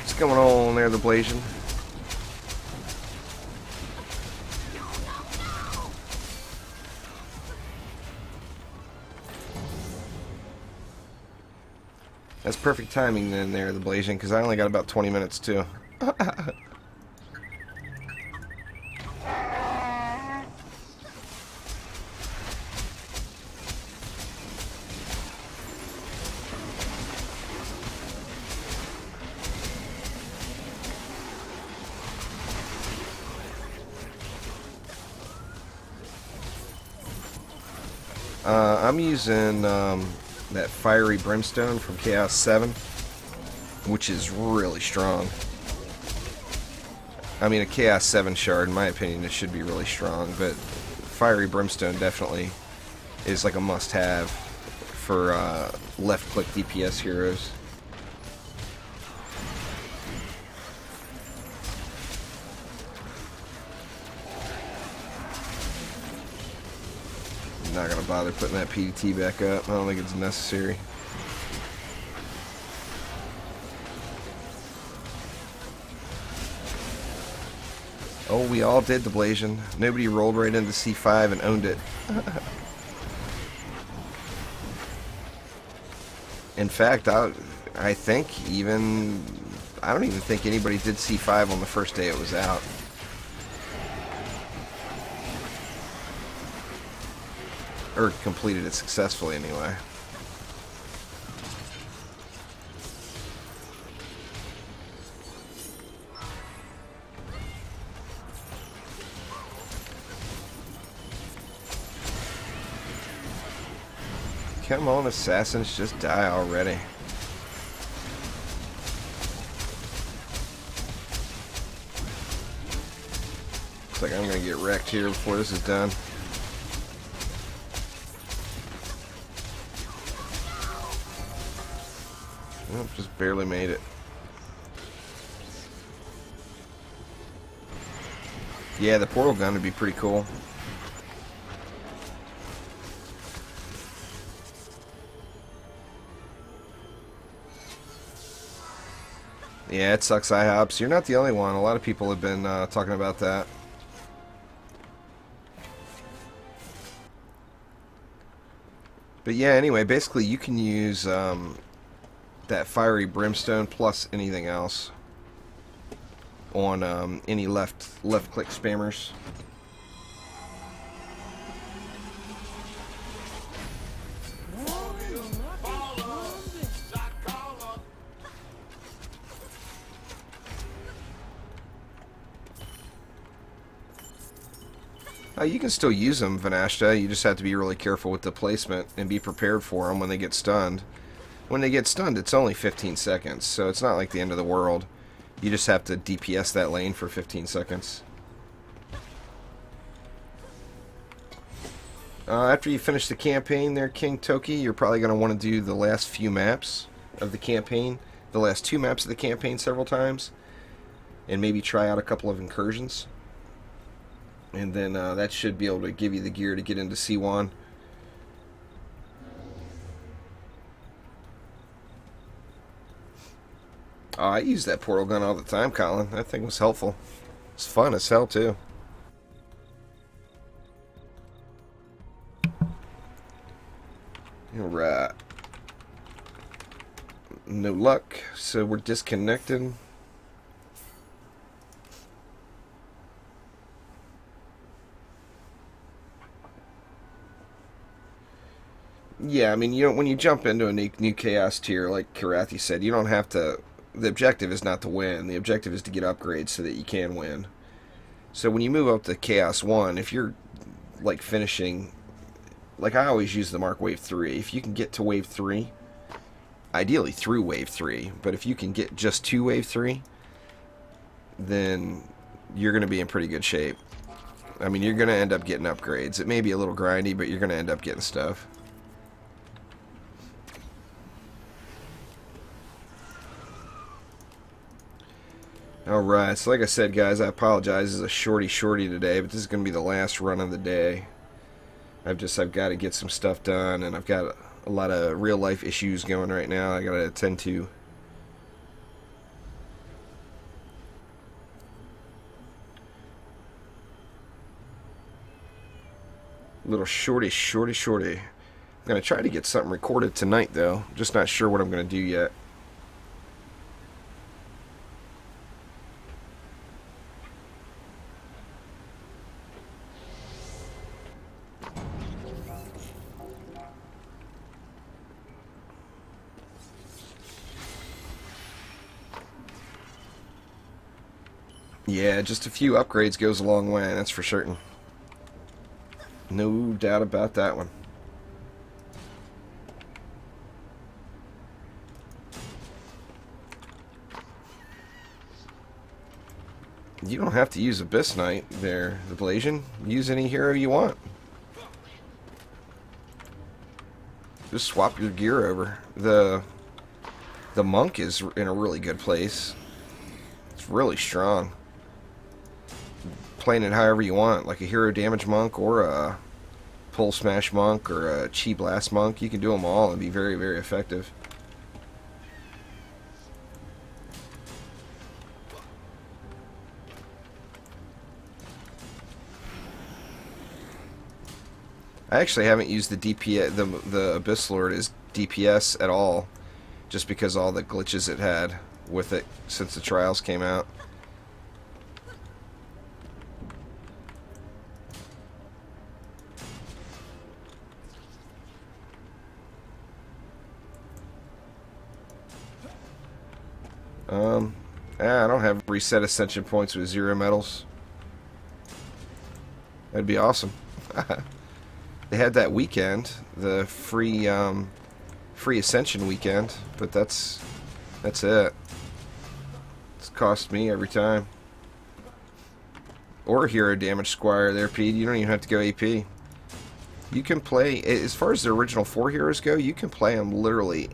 What's going on there, the Blasian? That's perfect timing then there, the Blasian, because I only got about 20 minutes too. I'm using that Fiery Brimstone from Chaos 7, which is really strong. I mean, a Chaos 7 shard, in my opinion, it should be really strong, but Fiery Brimstone definitely is like a must-have for left-click DPS heroes. Not gonna bother putting that PDT back up. I don't think it's necessary. Oh, we all did the Blasian. Nobody rolled right into C5 and owned it. In fact, I think even... I don't even think anybody did C5 on the first day it was out. Or completed it successfully, anyway. Come on, assassins, just die already. Looks like I'm gonna get wrecked here before this is done. Oh, just barely made it. Yeah, the portal gun would be pretty cool. Yeah, it sucks, IHOPs. You're not the only one. A lot of people have been talking about that. But yeah, anyway, basically you can use that Fiery Brimstone plus anything else on any left-click spammers. You can still use them, Vanashta. You just have to be really careful with the placement and be prepared for them when they get stunned. When they get stunned, it's only 15 seconds, so it's not like the end of the world. You just have to DPS that lane for 15 seconds. After you finish the campaign there, King Toki, you're probably going to want to do the last few maps of the campaign, the last 2 maps of the campaign several times, and maybe try out a couple of incursions. And then that should be able to give you the gear to get into C1. I use that portal gun all the time, Colin. That thing was helpful. It's fun as hell, too. Alright. No luck, so we're disconnected. Yeah, I mean, you don't, when you jump into a new chaos tier, like Karathi said, you don't have to. The objective is not to win. The objective is to get upgrades so that you can win. So when you move up to Chaos 1, if you're like finishing, like I always use the mark Wave 3. If you can get to Wave 3, ideally through Wave 3, but if you can get just to Wave 3, then you're going to be in pretty good shape. I mean, you're going to end up getting upgrades. It may be a little grindy, but you're going to end up getting stuff. Alright, so like I said, guys, I apologize. This is a shorty today, but this is going to be the last run of the day. I've got to get some stuff done, and I've got a lot of real-life issues going right now I got to attend to. Little shorty. I'm going to try to get something recorded tonight, though. Just not sure what I'm going to do yet. Yeah, just a few upgrades goes a long way, that's for certain. No doubt about that one. You don't have to use Abyss Knight there, the Blasian. Use any hero you want. Just swap your gear over. The monk is in a really good place. It's really strong. Playing it however you want, like a hero damage monk or a pole smash monk or a chi blast monk. You can do them all and be very, very effective. I actually haven't used the DPS, the Abyss Lord as DPS at all, just because all the glitches it had with it since the trials came out. I don't have reset ascension points with 0 medals. That'd be awesome. They had that weekend, the free ascension weekend, but that's it. It's cost me every time. Or hero damage squire there, Pete. You don't even have to go AP. You can play, as far as the original 4 heroes go, you can play them literally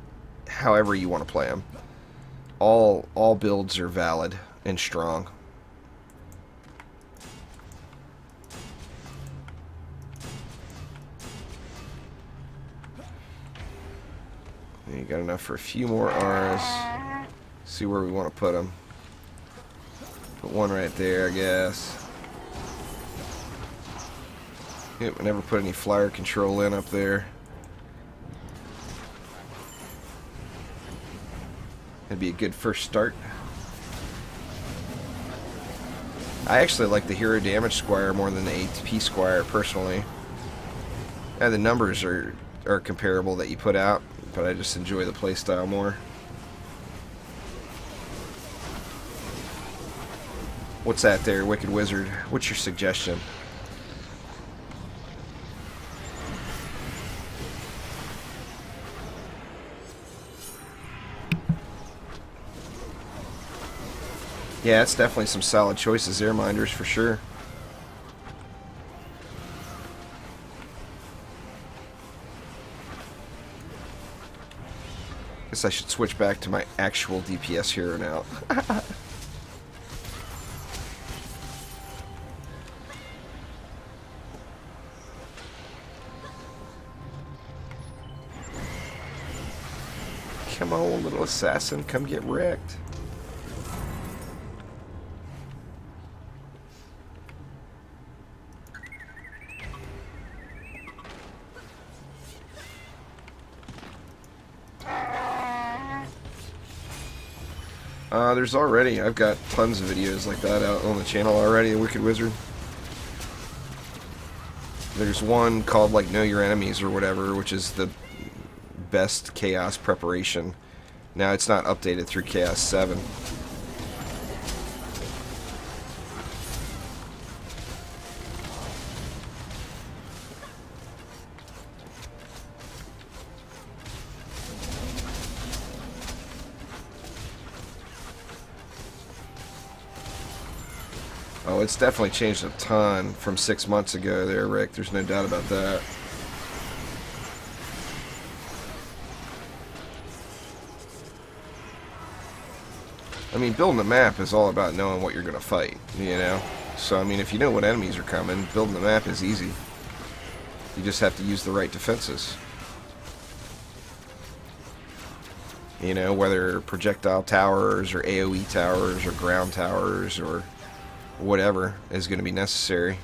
however you want to play them. All builds are valid and strong. You got enough for a few more R's. See where we want to put them. Put one right there, I guess. Yep, I never put any flyer control in up there. That'd be a good first start. I actually like the hero damage squire more than the AP squire personally. Yeah, the numbers are comparable that you put out, but I just enjoy the playstyle more. What's that there, Wicked Wizard? What's your suggestion? Yeah, it's definitely some solid choices there, Minders, for sure. Guess I should switch back to my actual DPS hero now. Come on, little assassin, come get wrecked. I've got tons of videos like that out on the channel already, The Wicked Wizard. There's one called, like, Know Your Enemies or whatever, which is the best Chaos preparation. Now, it's not updated through Chaos 7. Oh, it's definitely changed a ton from 6 months ago there, Rick. There's no doubt about that. I mean, building a map is all about knowing what you're going to fight, you know? So, I mean, if you know what enemies are coming, building the map is easy. You just have to use the right defenses. You know, whether projectile towers or AoE towers or ground towers or whatever is going to be necessary.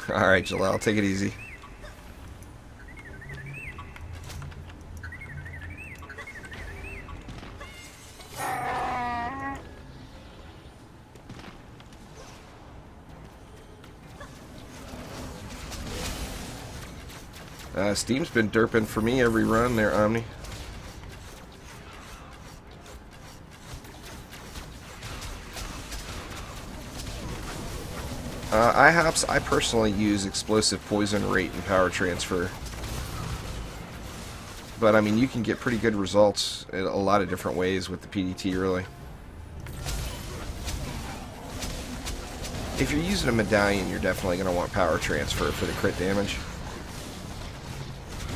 Alright, Jalal, take it easy. Steam's been derping for me every run there, Omni. IHOPS, I personally use explosive poison rate and power transfer. But, I mean, you can get pretty good results in a lot of different ways with the PDT, really. If you're using a medallion, you're definitely going to want power transfer for the crit damage.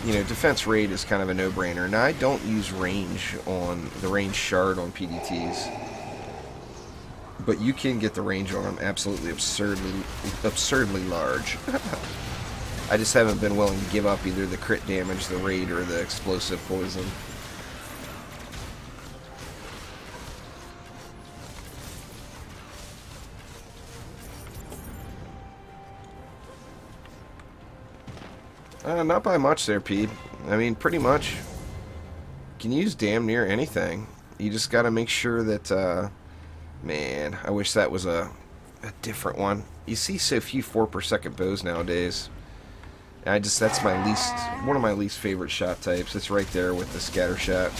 You know, defense rate is kind of a no-brainer. Now, I don't use range on the range shard on PDTs, but you can get the range on them absolutely absurdly large. I just haven't been willing to give up either the crit damage, the raid, or the explosive poison. Not by much there, Pete. I mean, pretty much. You can use damn near anything. You just gotta make sure that, man, I wish that was a different one. You see so few 4 per second bows nowadays. That's one of my least favorite shot types. It's right there with the scatter shot.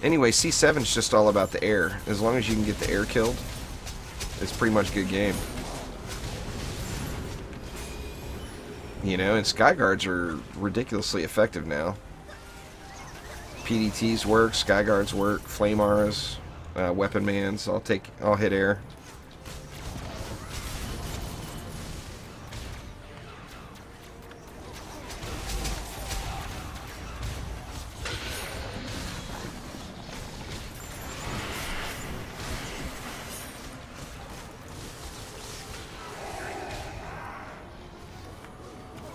Anyway, C7's just all about the air. As long as you can get the air killed, it's pretty much a good game. You know, and Skyguards are ridiculously effective now. PDTs work, Skyguards work, Flame Auras, Weapon Mans, I'll hit air.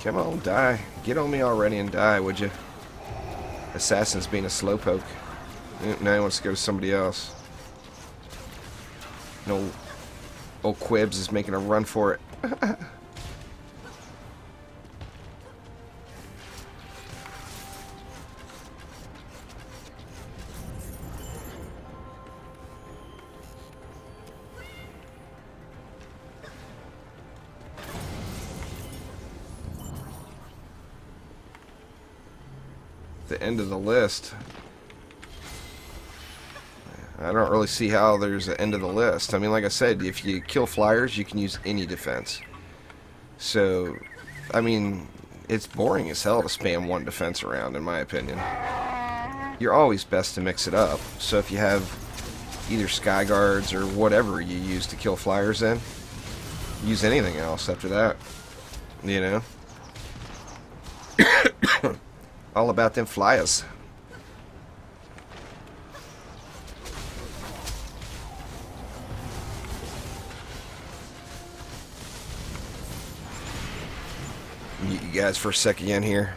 Come on, die. Get on me already and die, would you? Assassin's being a slowpoke. Now he wants to go to somebody else. No, old Quibs is making a run for it. The end of the list. I don't really see how there's an end of the list. I mean, like I said, if you kill flyers, you can use any defense. So, I mean, it's boring as hell to spam one defense around, in my opinion. You're always best to mix it up. So if you have either sky guards or whatever you use to kill flyers in, use anything else after that. You know? All about them flyers. Mute you guys for a second in here.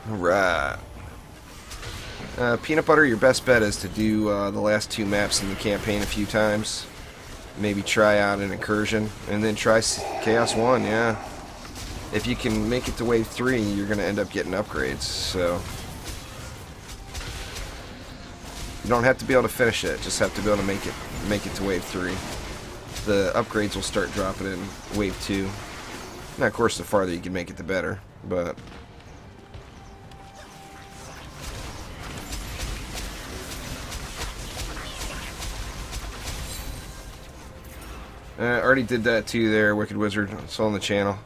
Alright. Peanut Butter, your best bet is to do the last 2 maps in the campaign a few times. Maybe try out an incursion, and then try Chaos 1, yeah. If you can make it to Wave 3, you're going to end up getting upgrades, so... You don't have to be able to finish it, just have to be able to make it to Wave 3. The upgrades will start dropping in Wave 2. Now, of course, the farther you can make it, the better, but... already did that too there, Wicked Wizard. It's on the channel.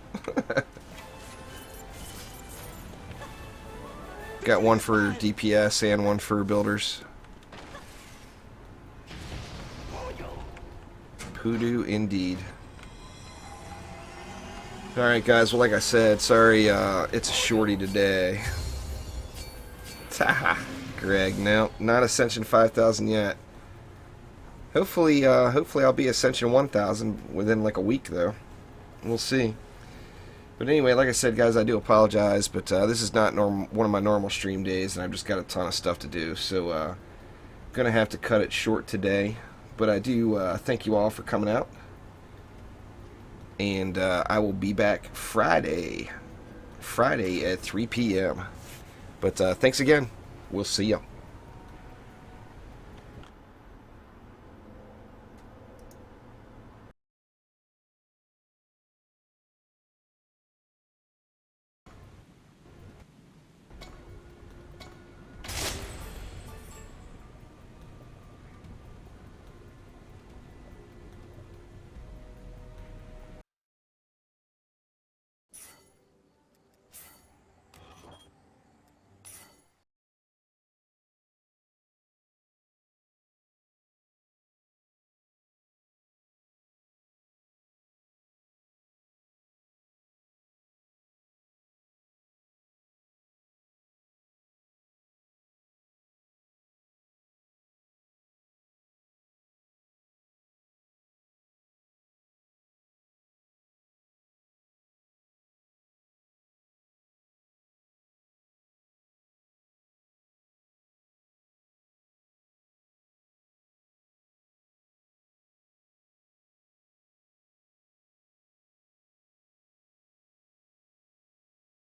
Got one for DPS and one for builders. Hoodoo indeed. Alright guys, well like I said, sorry it's a shorty today. Greg, no, not Ascension 5000 yet. Hopefully I'll be Ascension 1000 within like a week, though. We'll see. But anyway, like I said, guys, I do apologize, but this is not one of my normal stream days, and I've just got a ton of stuff to do, so gonna have to cut it short today. But I do thank you all for coming out, and I will be back Friday at 3 p.m. But thanks again. We'll see you.